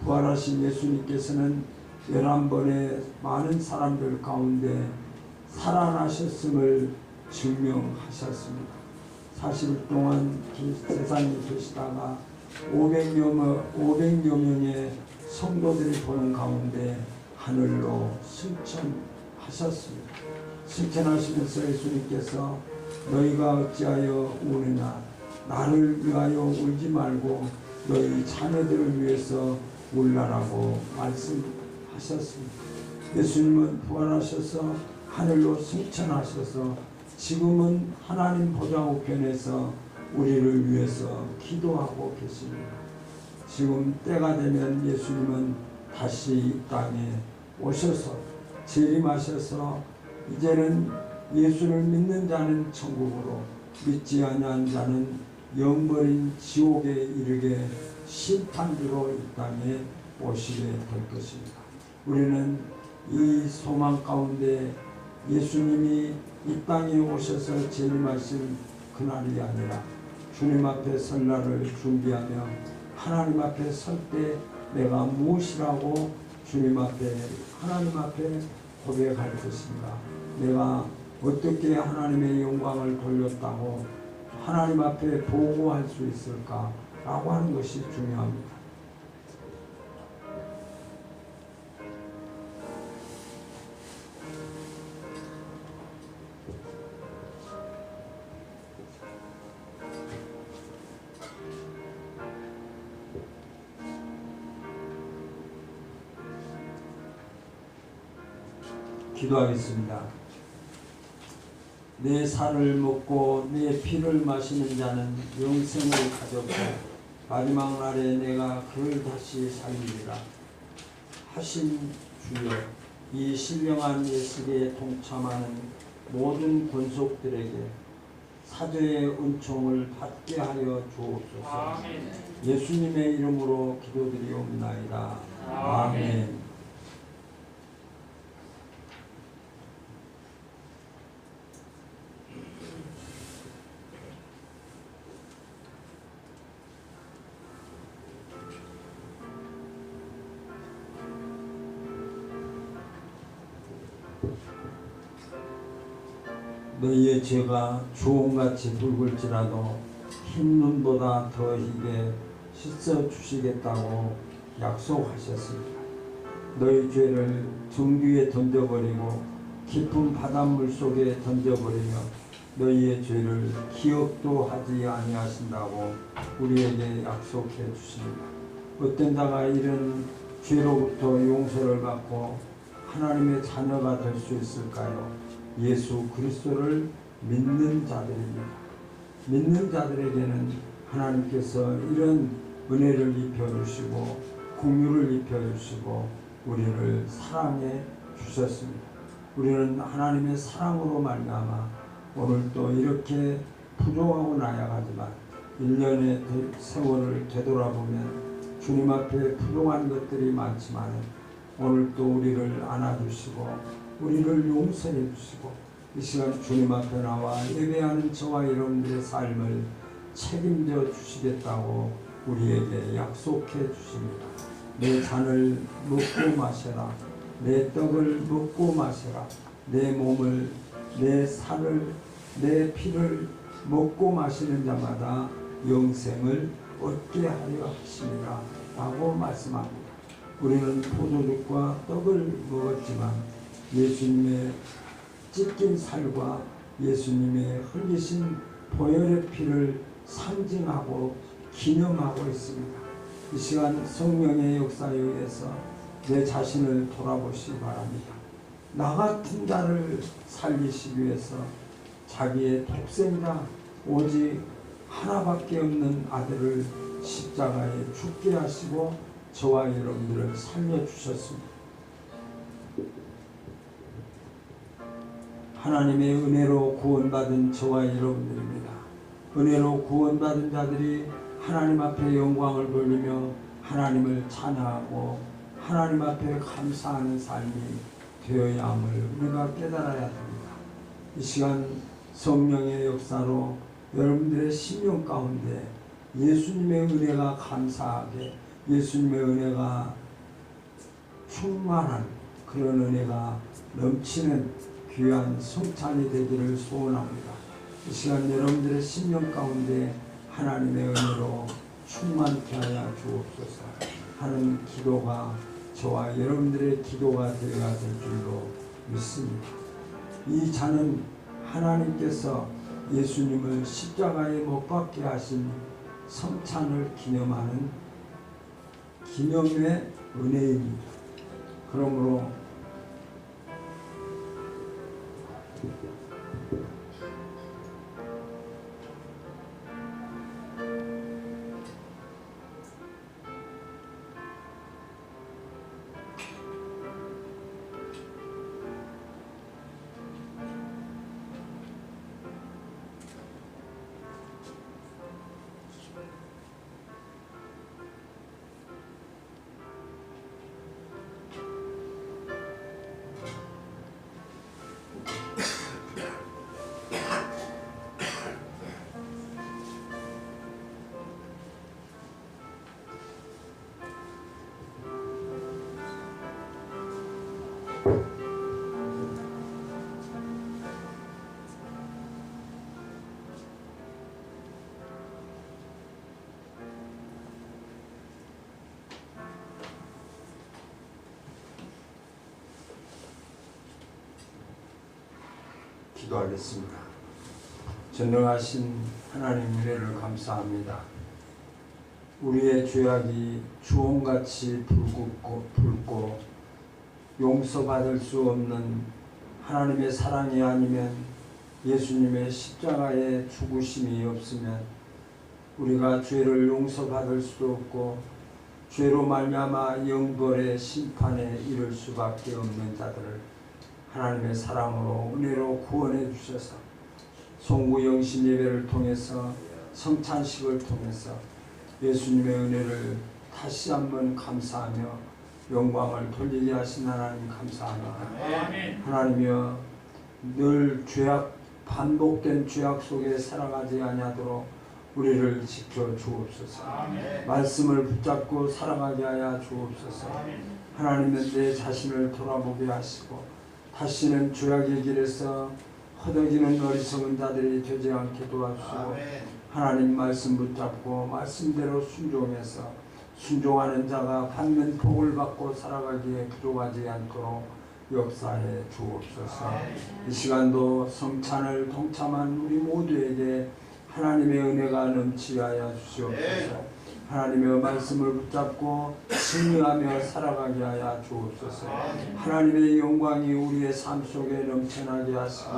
부활하신 예수님께서는 11번의 많은 사람들 가운데 살아나셨음을 증명하셨습니다. 40일 동안 세상에 계시다가 500여 명의 성도들이 보는 가운데 하늘로 승천하셨습니다. 승천하시면서 예수님께서 너희가 어찌하여 우느냐 나를 위하여 울지 말고 너희 자녀들을 위해서 울라라고 말씀하셨습니다. 예수님은 부활하셔서 하늘로 승천하셔서 지금은 하나님 보좌 우편에서 우리를 위해서 기도하고 계십니다. 지금 때가 되면 예수님은 다시 이 땅에 오셔서 재림하셔서 이제는 예수를 믿는 자는 천국으로 믿지 아니한 자는 영버린 지옥에 이르게 심판주로 이 땅에 오시게 될 것입니다. 우리는 이 소망 가운데 예수님이 이 땅에 오셔서 재림하신 그날이 아니라 주님 앞에 설 날을 준비하며 하나님 앞에 설 때 내가 무엇이라고 주님 앞에 하나님 앞에 고백할 것인가, 내가 어떻게 하나님의 영광을 돌렸다고 하나님 앞에 보고할 수 있을까 라고 하는 것이 중요합니다. 기도하겠습니다. 내 살을 먹고 내 피를 마시는 자는 영생을 가졌고 마지막 날에 내가 그를 다시 살리리라 하신 주여, 이 신령한 예식에 동참하는 모든 권속들에게 사죄의 은총을 받게 하여 주옵소서. 예수님의 이름으로 기도드리옵나이다. 아멘. 너희의 죄가 주홍같이 붉을지라도 흰 눈보다 더 희게 씻어주시겠다고 약속하셨습니다. 너희 죄를 정귀에 던져버리고 깊은 바닷물 속에 던져버리며 너희의 죄를 기억도 하지 아니하신다고 우리에게 약속해 주십니다. 어떤 자가 이런 죄로부터 용서를 받고 하나님의 자녀가 될 수 있을까요? 예수 그리스도를 믿는 자들입니다. 믿는 자들에게는 하나님께서 이런 은혜를 입혀주시고 긍휼을 입혀주시고 우리를 사랑해 주셨습니다. 우리는 하나님의 사랑으로 말미암아 오늘 또 이렇게 부족하고 나약하지만 1년의 세월을 되돌아보면 주님 앞에 부족한 것들이 많지만 오늘 또 우리를 안아주시고 우리를 용서해 주시고 이 시간 주님 앞에 나와 예배하는 저와 여러분들의 삶을 책임져 주시겠다고 우리에게 약속해 주십니다. 내 잔을 먹고 마셔라. 내 떡을 먹고 마셔라. 내 몸을, 내 살을, 내 피를 먹고 마시는 자마다 영생을 얻게 하려 하십니다 라고 말씀합니다. 우리는 포도죽과 떡을 먹었지만 예수님의 찢긴 살과 예수님의 흘리신 보혈의 피를 상징하고 기념하고 있습니다. 이 시간 성령의 역사에 의해서 내 자신을 돌아보시기 바랍니다. 나 같은 자를 살리시기 위해서 자기의 독생자 오직 하나밖에 없는 아들을 십자가에 죽게 하시고 저와 여러분들을 살려주셨습니다. 하나님의 은혜로 구원받은 저와 여러분들입니다. 은혜로 구원받은 자들이 하나님 앞에 영광을 돌리며 하나님을 찬양하고 하나님 앞에 감사하는 삶이 되어야 함을 우리가 깨달아야 됩니다. 이 시간 성령의 역사로 여러분들의 심령 가운데 예수님의 은혜가 감사하게 예수님의 은혜가 충만한 그런 은혜가 넘치는 귀한 성찬이 되기를 소원합니다. 이 시간 여러분들의 심령 가운데 하나님의 은혜로 충만케 하여 주옵소서 하는 기도가 저와 여러분들의 기도가 되어야 될 줄로 믿습니다. 이 잔은 하나님께서 예수님을 십자가에 못 박게 하신 성찬을 기념하는 기념의 은혜입니다. 그러므로 기도하겠습니다. 전능하신 하나님 은혜를 감사합니다. 우리의 죄악이 주홍같이 붉고 용서받을 수 없는 하나님의 사랑이 아니면 예수님의 십자가의 죽으심이 없으면 우리가 죄를 용서받을 수도 없고 죄로 말미암아 영벌의 심판에 이를 수밖에 없는 자들을 하나님의 사랑으로 은혜로 구원해 주셔서 송구영신 예배를 통해서 성찬식을 통해서 예수님의 은혜를 다시 한번 감사하며 영광을 돌리게 하신 하나님 감사합니다. 하나님이여 늘 반복된 죄악 속에 살아가지 아니하도록 우리를 지켜 주옵소서. 말씀을 붙잡고 살아가게 하여 주옵소서. 하나님은 내 자신을 돌아보게 하시고 다시는 죄악의 길에서 허덕이는 어리석은 자들이 되지 않게 도와주시고 하나님 말씀 붙잡고 말씀대로 순종해서 순종하는 자가 받는 복을 받고 살아가기에 부족하지 않도록 역사해 주옵소서. 이 시간도 성찬을 동참한 우리 모두에게 하나님의 은혜가 넘치게 하여 주시옵소서. 하나님의 말씀을 붙잡고 승리하며 살아가게 하여 주옵소서. 하나님의 영광이 우리의 삶 속에 넘쳐나게 하시고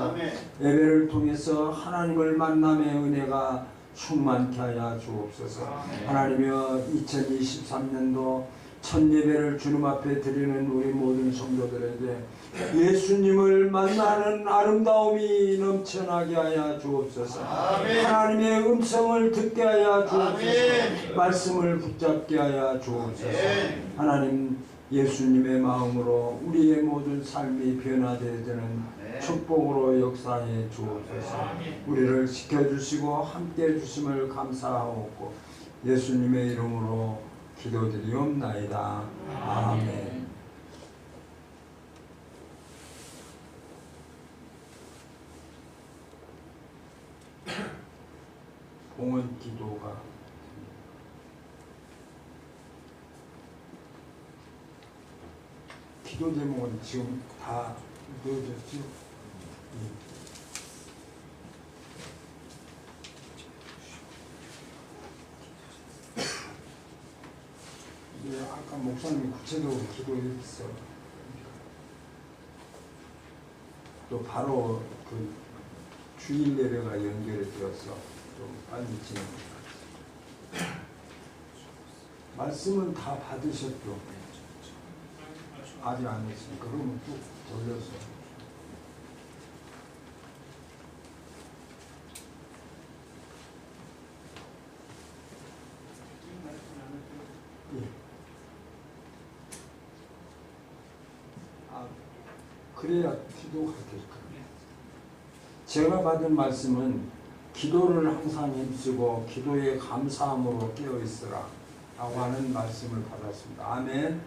예배를 통해서 하나님을 만남의 은혜가 충만케 하여 주옵소서. 하나님이여 2023년도 첫 예배를 주님 앞에 드리는 우리 모든 성도들에게 예수님을 만나는 아름다움이 넘쳐나게 하여 주옵소서. 하나님의 음성을 듣게 하여 주옵소서. 말씀을 붙잡게 하여 주옵소서. 하나님 예수님의 마음으로 우리의 모든 삶이 변화되어야 되는 축복으로 역사해 주옵소서. 우리를 지켜주시고 함께해 주심을 감사하옵고 예수님의 이름으로 기도드리옵나이다. 아멘. 봉헌 기도가 기도 제목은 지금 다 넣어졌죠? 예, 아까 목사님이 구체적으로 기도했어. 또 바로 그 주일 예배가 연결이 되어서 좀 빨리 진행합니다. 말씀은 다 받으셨죠? 아직 안 했으니까 그러면 쭉 돌려서 예. 그래야 기도가 될 겁니다. 제가 받은 말씀은 기도를 항상 힘쓰고 기도에 감사함으로 깨어있으라 라고 하는 말씀을 받았습니다. 아멘.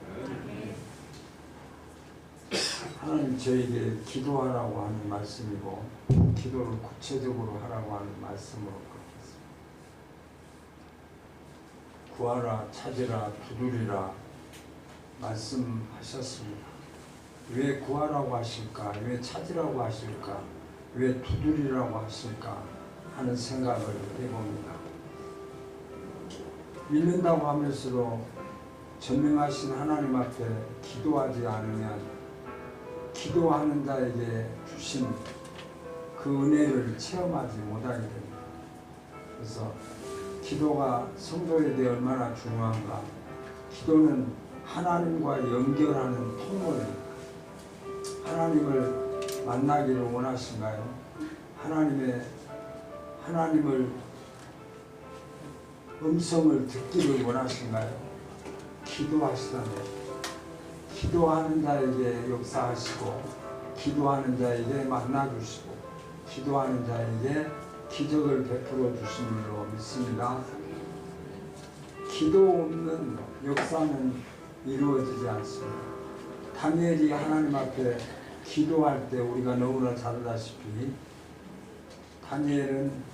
하나님 저에게 기도하라고 하는 말씀이고 기도를 구체적으로 하라고 하는 말씀으로 받았습니다. 구하라 찾으라 두드리라 말씀하셨습니다. 왜 구하라고 하실까? 왜 찾으라고 하실까? 왜 두드리라고 하실까? 하는 생각을 해봅니다. 믿는다고 하면서도 전능하신 하나님 앞에 기도하지 않으면 기도하는 자에게 주신 그 은혜를 체험하지 못하게 됩니다. 그래서 기도가 성도에 대해 얼마나 중요한가? 기도는 하나님과 연결하는 통로입니다. 하나님을 만나기를 원하신가요? 하나님을 음성을 듣기를 원하신가요? 기도하시다면 기도하는 자에게 역사하시고 기도하는 자에게 만나주시고 기도하는 자에게 기적을 베풀어 주심으로 믿습니다. 기도 없는 역사는 이루어지지 않습니다. 다니엘이 하나님 앞에 기도할 때 우리가 너무나 잘 알다시피 다니엘은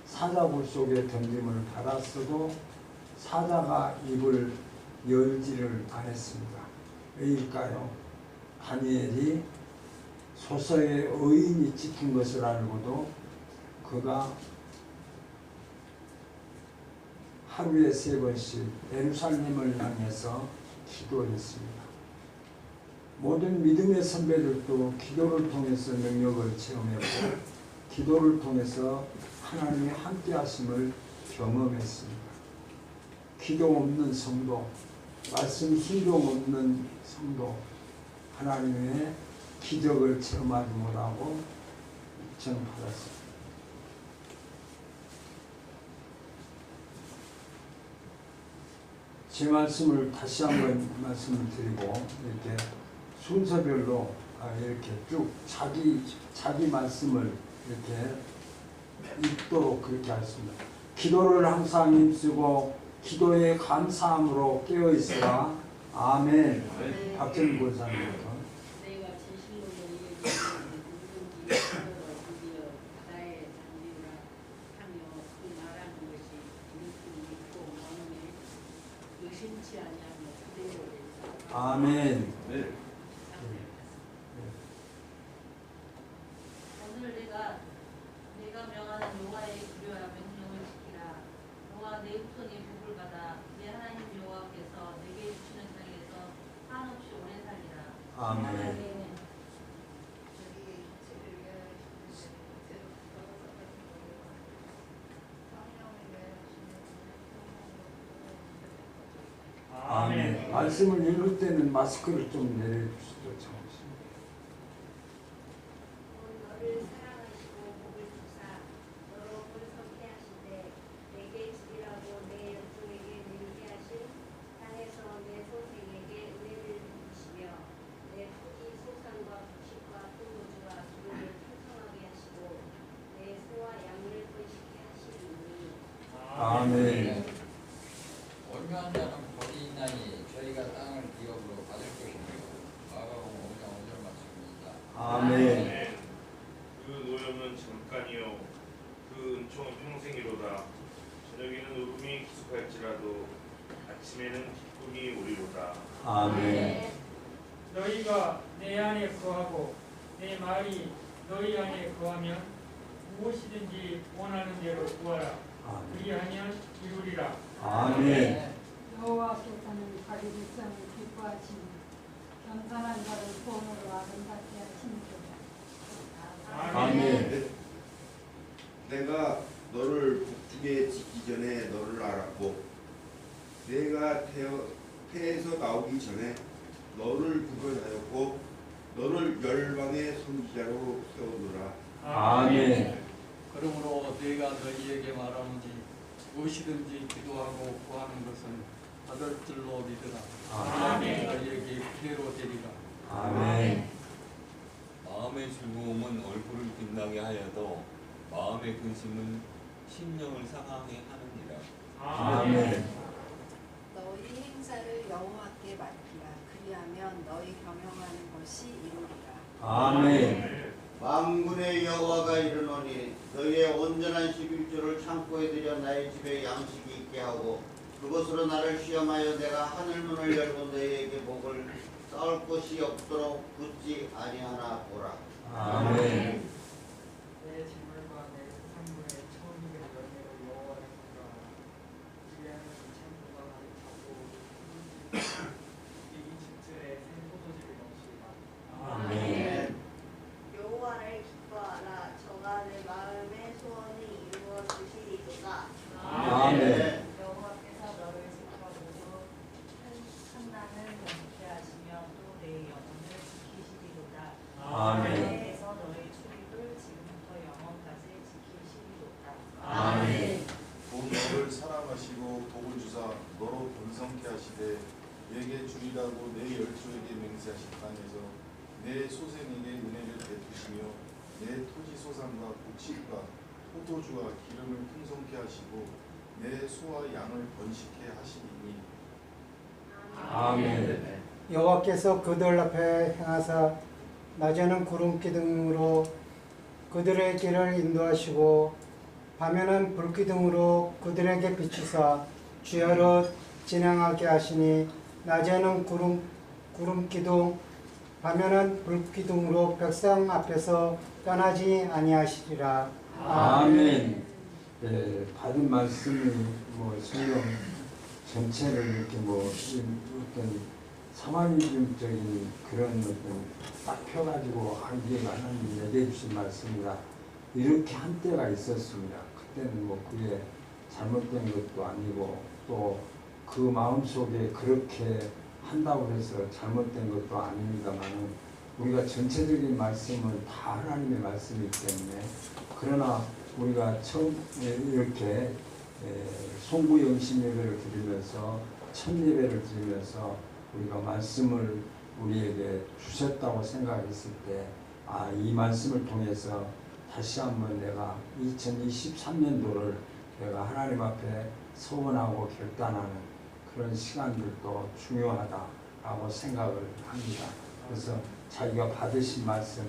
사자굴 속에 던짐을 받았어도 사자가 입을 열지를 않았습니다. 왜일까요? 다니엘이 소서의 의인이 찍힌 것을 알고도 그가 하루에 3번씩 예루살렘을 향해서 기도했습니다. 모든 믿음의 선배들도 기도를 통해서 능력을 체험했고 기도를 통해서 하나님의 함께 하심을 경험했습니다. 기도 없는 성도, 말씀 순종 없는 성도, 하나님의 기적을 체험하지 못하고 저는 받았습니다. 제 말씀을 다시 한번 말씀을 드리고 이렇게 순서별로 이렇게 쭉 자기 말씀을 이렇게 읽도록 그렇게 하겠습니다. 기도를 항상 힘쓰고 기도에 감사함으로 깨어있으라. 아멘. 박정희 권사님부터. 내가 진실로 누구든지 드디어 바다에 잠기라 하며 그 말하는 것이 믿고 마음에 의심치 아니하며 그대로 된다. 아멘. 네. 오늘 내가 명하는 여호와의 규례와 명령을 지키라. 너와 내 후손이 복을 받아 내 하나님 여호와께서 내게 주시는 땅에서 한없이 오래 살리라. 아멘. 아멘. 말씀을 읽을 때는 마스크를 좀 내려주시죠. 잠시. 너를 사랑하시고 복을 주사 너로 번성케 하시되 내게 지리라고 내 영종에게 누리게 하신 땅에서 내 소생에게 은혜를 베푸시며 내 토지 소산과 곡식과 포도주와 기름을 풍성하게 하시고 내 소와 양을 번식케 하시리니 아멘. 온유한 자는 복이 있나니 저희가 땅을 기업으로 받을 것이며 마가복음 5장 5절 말씀입니다. 아멘. 그 노염은 잠깐이요 그 은총은 평생이로다. 저녁에는 울음이 기숙할지라도 아침에는 기쁨이 오리로다. 아멘. 너희가 내 안에 거하고 내 말이 너희 안에 거하면 무엇이든지 원하는 대로 구하라. 아멘. 그리하면 이루리라. 아멘. 여호와께서는 자기 백성을 기뻐하시니 경건한 자를 구원으로 아름답게 하시니라. 아멘. 내가 너를 북중에 짓기 전에 너를 알았고 내가 태에서 나오기 전에 너를 구별하였고 너를 열방의 선지자로 세우노라. 아멘. 그러므로 내가 너희에게 말하노니 무엇이든지 기도하고 구하는 것은 받을 줄로 믿으라. 아멘. 너희에게 그대로 되리라. 아멘. 마음의 즐거움은 얼굴을 빛나게 하여도 마음의 근심은 심령을 상하게 하느니라. 아멘. 너희 행사를 여호와께 맡기라. 그리하면 너희 경영하는 것이 이루리라. 아멘. 만군의 여호와가 이르노니 너희의 온전한 11조를 창고에 들여 나의 집에 양식이 있게 하고 그것으로 나를 시험하여 내가 하늘 문을 열고 너희에게 복을 쌓을 곳이 없도록 굳지 아니하나 보라. 아멘. 내 재물과 내 산물의 처음의 열매를 여호와를 건강하라. 그리하면 창고가 가득하고 이집트에 새 포도즙이 넘치리라. 아멘. 여호와를 기뻐하라. 저가 내 마음의 소원이 이루어 주시리로다. 아멘. 여호와께서 너를 지켜보고 한난을 멈게 하시며 또 내 영혼을 지키시리로다. 아멘. 그래서 너의 출입을 지금부터 영원까지 지키시리로다. 아멘. 곧 너를 사랑하시고 복을 주사 너로 번성케 하시되 내게 주리라고 내 열조에게 맹세하신 땅에서 내 소생에게 은혜를 베푸시며 내 토지 소산과 곡식과 포도주와 기름을 풍성케 하시고 내 소와 양을 번식케 하시리니. 아멘. 여호와께서 그들 앞에 행하사 낮에는 구름 기둥으로 그들의 길을 인도하시고 밤에는 불 기둥으로 그들에게 비추사 주야로 진행하게 하시니 낮에는 구름 기둥 밤에는 불 기둥으로 백성 앞에서 떠나지 아니하시리라. 아멘. 예, 받은 말씀이 뭐 성경 전체를 이렇게 뭐 어떤 사마니즘적인 그런 어떤 딱 펴가지고 하기에 하나님 내려주신 말씀이라 이렇게 한때가 있었습니다. 그때는 뭐 그게 잘못된 것도 아니고 또 그 마음속에 그렇게 한다고 해서 잘못된 것도 아닙니다만은 우리가 전체적인 말씀은 다 하나님의 말씀이기 때문에 그러나 우리가 처음 이렇게 송구영신 예배를 드리면서 첫 예배를 드리면서 우리가 말씀을 우리에게 주셨다고 생각했을 때 이 말씀을 통해서 다시 한번 내가 2023년도를 내가 하나님 앞에 서원하고 결단하는 그런 시간들도 중요하다라고 생각을 합니다. 그래서 자기가 받으신 말씀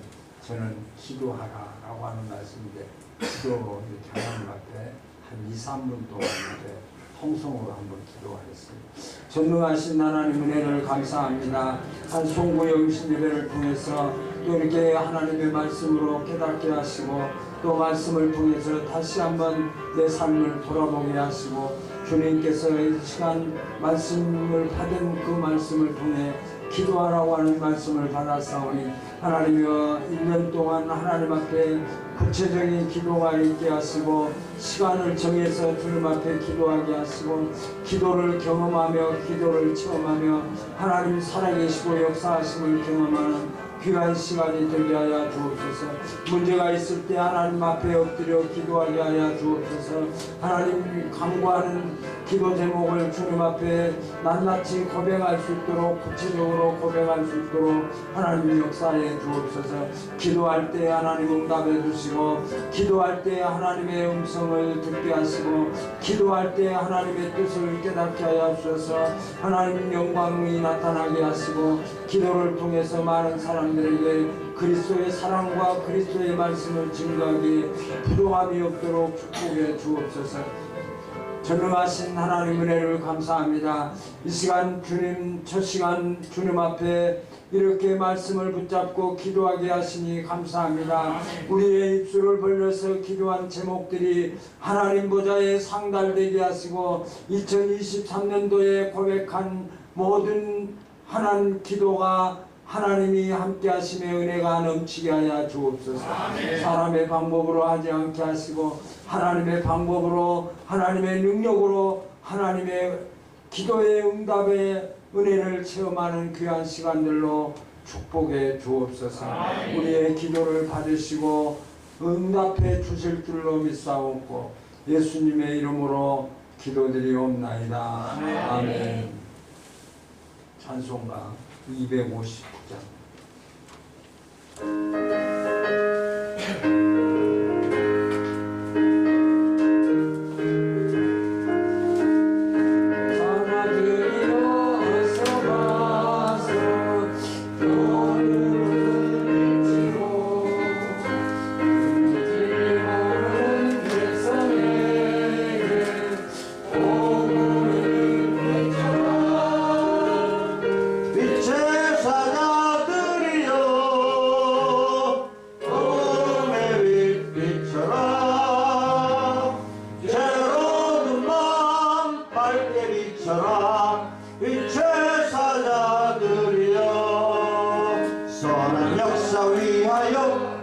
저는 기도하라라고 하는 말씀인데 기도로 이렇게 하나님 앞에 한 2, 3분 동안 이렇게 통성으로 한번 기도하겠습니다. 전능하신 하나님 은혜를 감사합니다. 한 송구 영신 예배를 통해서 또 이렇게 하나님의 말씀으로 깨닫게 하시고 또 말씀을 통해서 다시 한번 내 삶을 돌아보게 하시고 주님께서 이 시간 말씀을 받은 그 말씀을 통해 기도하라고 하는 말씀을 받았사오니 하나님이여 1년 동안 하나님 앞에 구체적인 기도가 있게 하시고 시간을 정해서 주님 앞에 기도하게 하시고 기도를 경험하며 기도를 체험하며 하나님 살아계시고 역사하심을 경험하는 귀한 시간이 되게 하여 주옵소서. 문제가 있을 때 하나님 앞에 엎드려 기도하게 하여 주옵소서. 하나님 간구하는 기도 제목을 주님 앞에 낱낱이 고백할 수 있도록 구체적으로 고백할 수 있도록 하나님 역사해 주옵소서. 기도할 때 하나님 응답해 주시고 기도할 때 하나님의 음성을 듣게 하시고 기도할 때 하나님의 뜻을 깨닫게 하여 주셔서 하나님 영광이 나타나게 하시고 기도를 통해서 많은 사람들에게 그리스도의 사랑과 그리스도의 말씀을 증거하기에 부족함이 없도록 축복해 주옵소서. 전능하신 하나님 은혜를 감사합니다. 이 시간 주님 첫 시간 주님 앞에 이렇게 말씀을 붙잡고 기도하게 하시니 감사합니다. 우리의 입술을 벌려서 기도한 제목들이 하나님 보좌에 상달되게 하시고 2023년도에 고백한 모든 하나님 기도가 하나님이 함께 하심의 은혜가 넘치게 하여 주옵소서. 사람의 방법으로 하지 않게 하시고 하나님의 방법으로 하나님의 능력으로 하나님의 기도의 응답의 은혜를 체험하는 귀한 시간들로 축복해 주옵소서. 우리의 기도를 받으시고 응답해 주실 줄로 믿사옵고 예수님의 이름으로 기도드리옵나이다. 아멘. 찬송가 259장.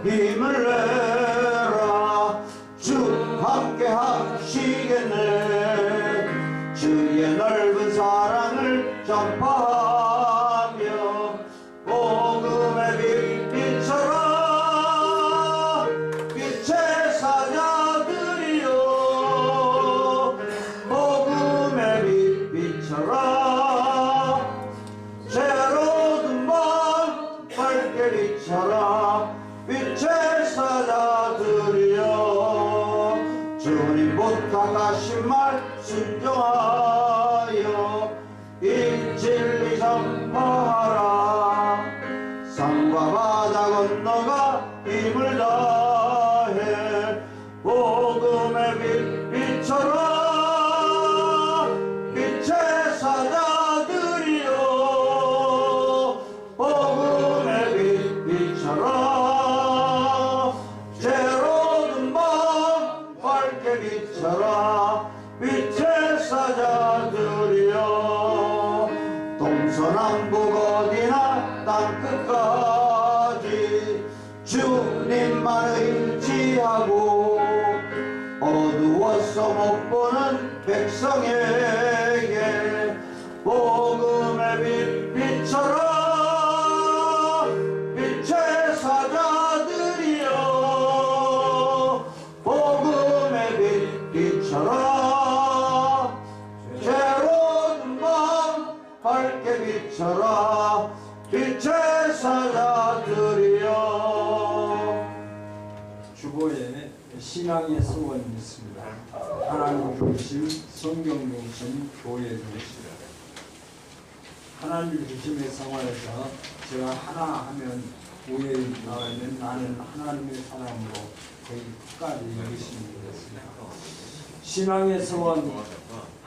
힘을 내라. 주 함께 하시겠네. 주의 넓은 사랑을 전파하며 복음의 빛 비춰라. 빛의 사자들이여 복음의 빛 비춰라. 새로운 밤 밝게 비춰라. 빛의 사자들이여 주님 부탁하신 말 순종하여 이 진리 전파하라. 산과 바다 건너가 힘을 다해 복음의 빛 비춰라. 빛의 사자들이여 복음의 빛 비춰라. 비춰라. 빛의 사자들이여 동서남북 어디나 땅끝까지 주님만 의지하고 어두워서 못 보는 백성에게 복음의 빛 비춰라. 빛의 사자들이여 비춰라. 새로운 밤 밝게 비춰라. 빛의 사자들이여. 주보에 신앙의 소원이 있습니다. 하나님 중심, 성경 중심, 교회 중심. 하나님 중심의 생활에서 제가 하나 하면 위에 나와 있는 나는 하나님의 사람으로 거의 끝까지 열심히 했습니다. 신앙의 소원,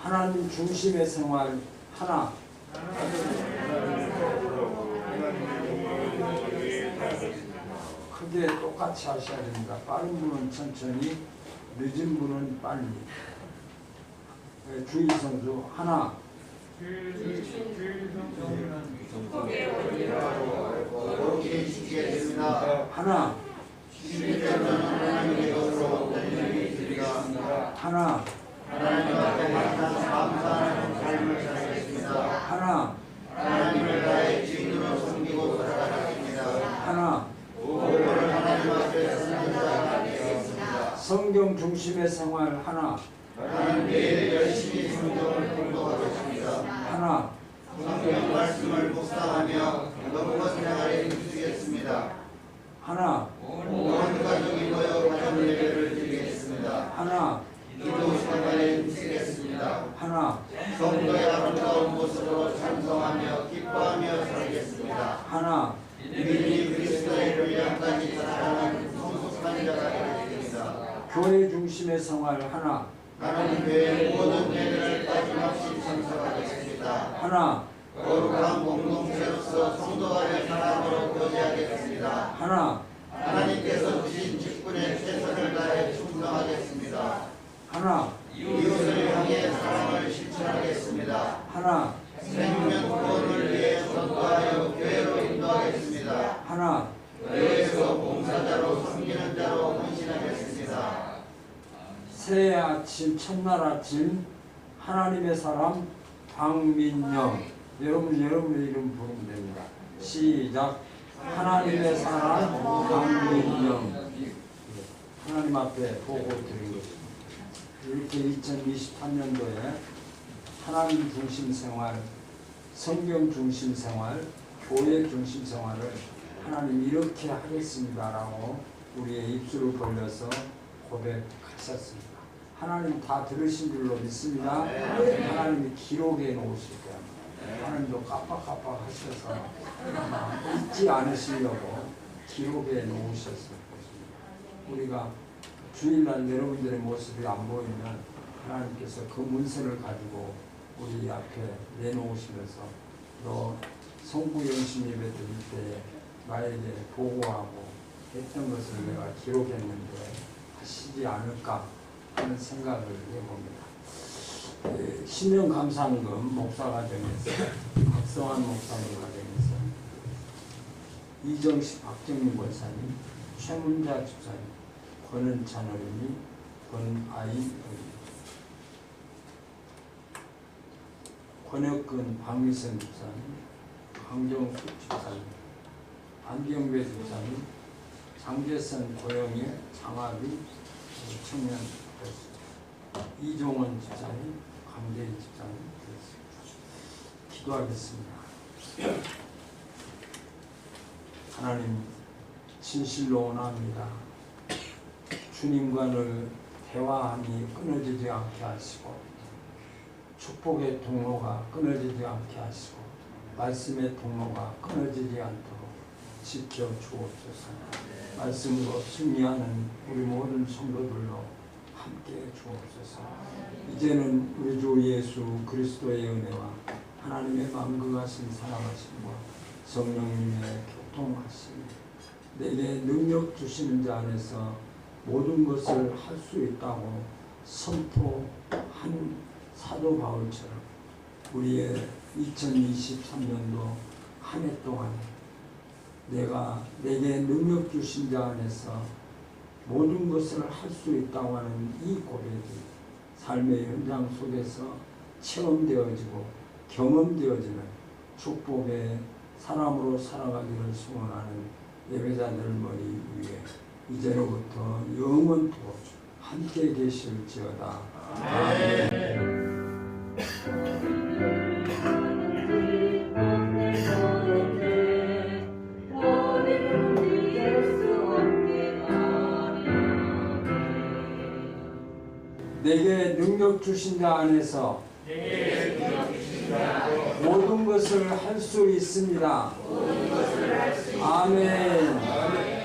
하나님 중심의 생활 하나. 크게 똑같이 하셔야 됩니다. 빠른 분은 천천히, 늦은 분은 빨리. 주의 성수 하나. 하나. 하나. 하나님 앞에 감사하는 삶을 살겠습니다. 하나. 하나님을 나의 주인으로 섬기고 살아가겠습니다. 하나. 오늘 하나님 앞에 승리하겠습니다. 성경 중심의 생활 하나. 하나님께 열심히 성경을 공부하겠습니다. 하나. 성경 말씀을 묵상하며 건강 생활에 힘쓰겠습니다. 하나. 온 가족이 모여 가정 예배를 드리겠습니다. 하나. 기도 생활에 힘쓰겠습니다. 하나. 성도의 아름다운 모습으로 찬송하며 기뻐하며 살겠습니다. 하나. 이미 그리스도의 분량까지 사랑하는 성숙한 자가 되겠습니다. 교회 중심의 생활 하나. 나는 교회 모든 예배를 빠짐없이 참석하겠습니다. 하나. 거룩한 공동체로서 성도 간의 사랑으로 교제하겠습니다. 하나, 하나님께서 주신 직분에 최선을 다해 충성하겠습니다. 하나, 이웃을 향해 사랑을 실천하겠습니다. 하나, 생명 구원을 위해 전도하여 교회로 인도하겠습니다. 하나, 교회에서 봉사자로 섬기는 자로 헌신하겠습니다. 새해 아침, 첫날 아침, 하나님의 사람 박민영. 여러분의 이름 부르면 됩니다. 시작. 하나님의 사람 박민영. 하나님 앞에 보고 드린 것입니다. 이렇게 2023년도에 하나님 중심 생활, 성경 중심 생활, 교회 중심 생활을 하나님 이렇게 하겠습니다라고 우리의 입술을 벌려서 고백하셨습니다. 하나님 다 들으신 줄로 믿습니다. 하나님이 기록해 놓으실 거야. 하나님도 깜빡깜빡 하셔서 잊지 않으시려고 기록해 놓으셨을 것입니다. 우리가 주일날 여러분들의 모습이 안 보이면 하나님께서 그 문서를 가지고 우리 앞에 내놓으시면서 너 성구영신 예배 드릴 때에 나에게 보고하고 했던 것을 내가 기록했는데 하시지 않을까 하는 생각을 해봅니다. 신령감상금 목사과정에서 박성환 목사님 과정에서 이정식 박정민 권사님, 최문자 집사님, 권은찬 어린이, 권아이 어린이, 권혁근 박미선 집사님, 강정숙 집사님, 안경배 집사님, 장재선 고영애 장하비 청년 되었습니다. 이종원 집사님, 강대희 집사님 되었습니다. 기도하겠습니다. 하나님 진실로 원합니다. 주님과는 대화함이 끊어지지 않게 하시고 축복의 통로가 끊어지지 않게 하시고 말씀의 통로가 끊어지지 않도록 지켜주옵소서. 말씀으로 승리하는 우리 모든 성도들로 함께 주옵소서. 이제는 우리 주 예수 그리스도의 은혜와 하나님의 만극하신 사랑하심과 성령님의 교통하심, 내게 능력 주시는 자 안에서 모든 것을 할 수 있다고 선포한 사도 바울처럼 우리의 2023년도 한 해 동안 내게 능력 주신 자 안에서 모든 것을 할 수 있다고 하는 이 고백이 삶의 현장 속에서 체험되어지고 경험되어지는 축복의 사람으로 살아가기를 소원하는 예배자들 머리 위에 이제로부터 영원토록 함께 계실지어다. 아멘. 내게 능력 주신 자 안에서 모든 것을 할 수 있습니다. 아멘.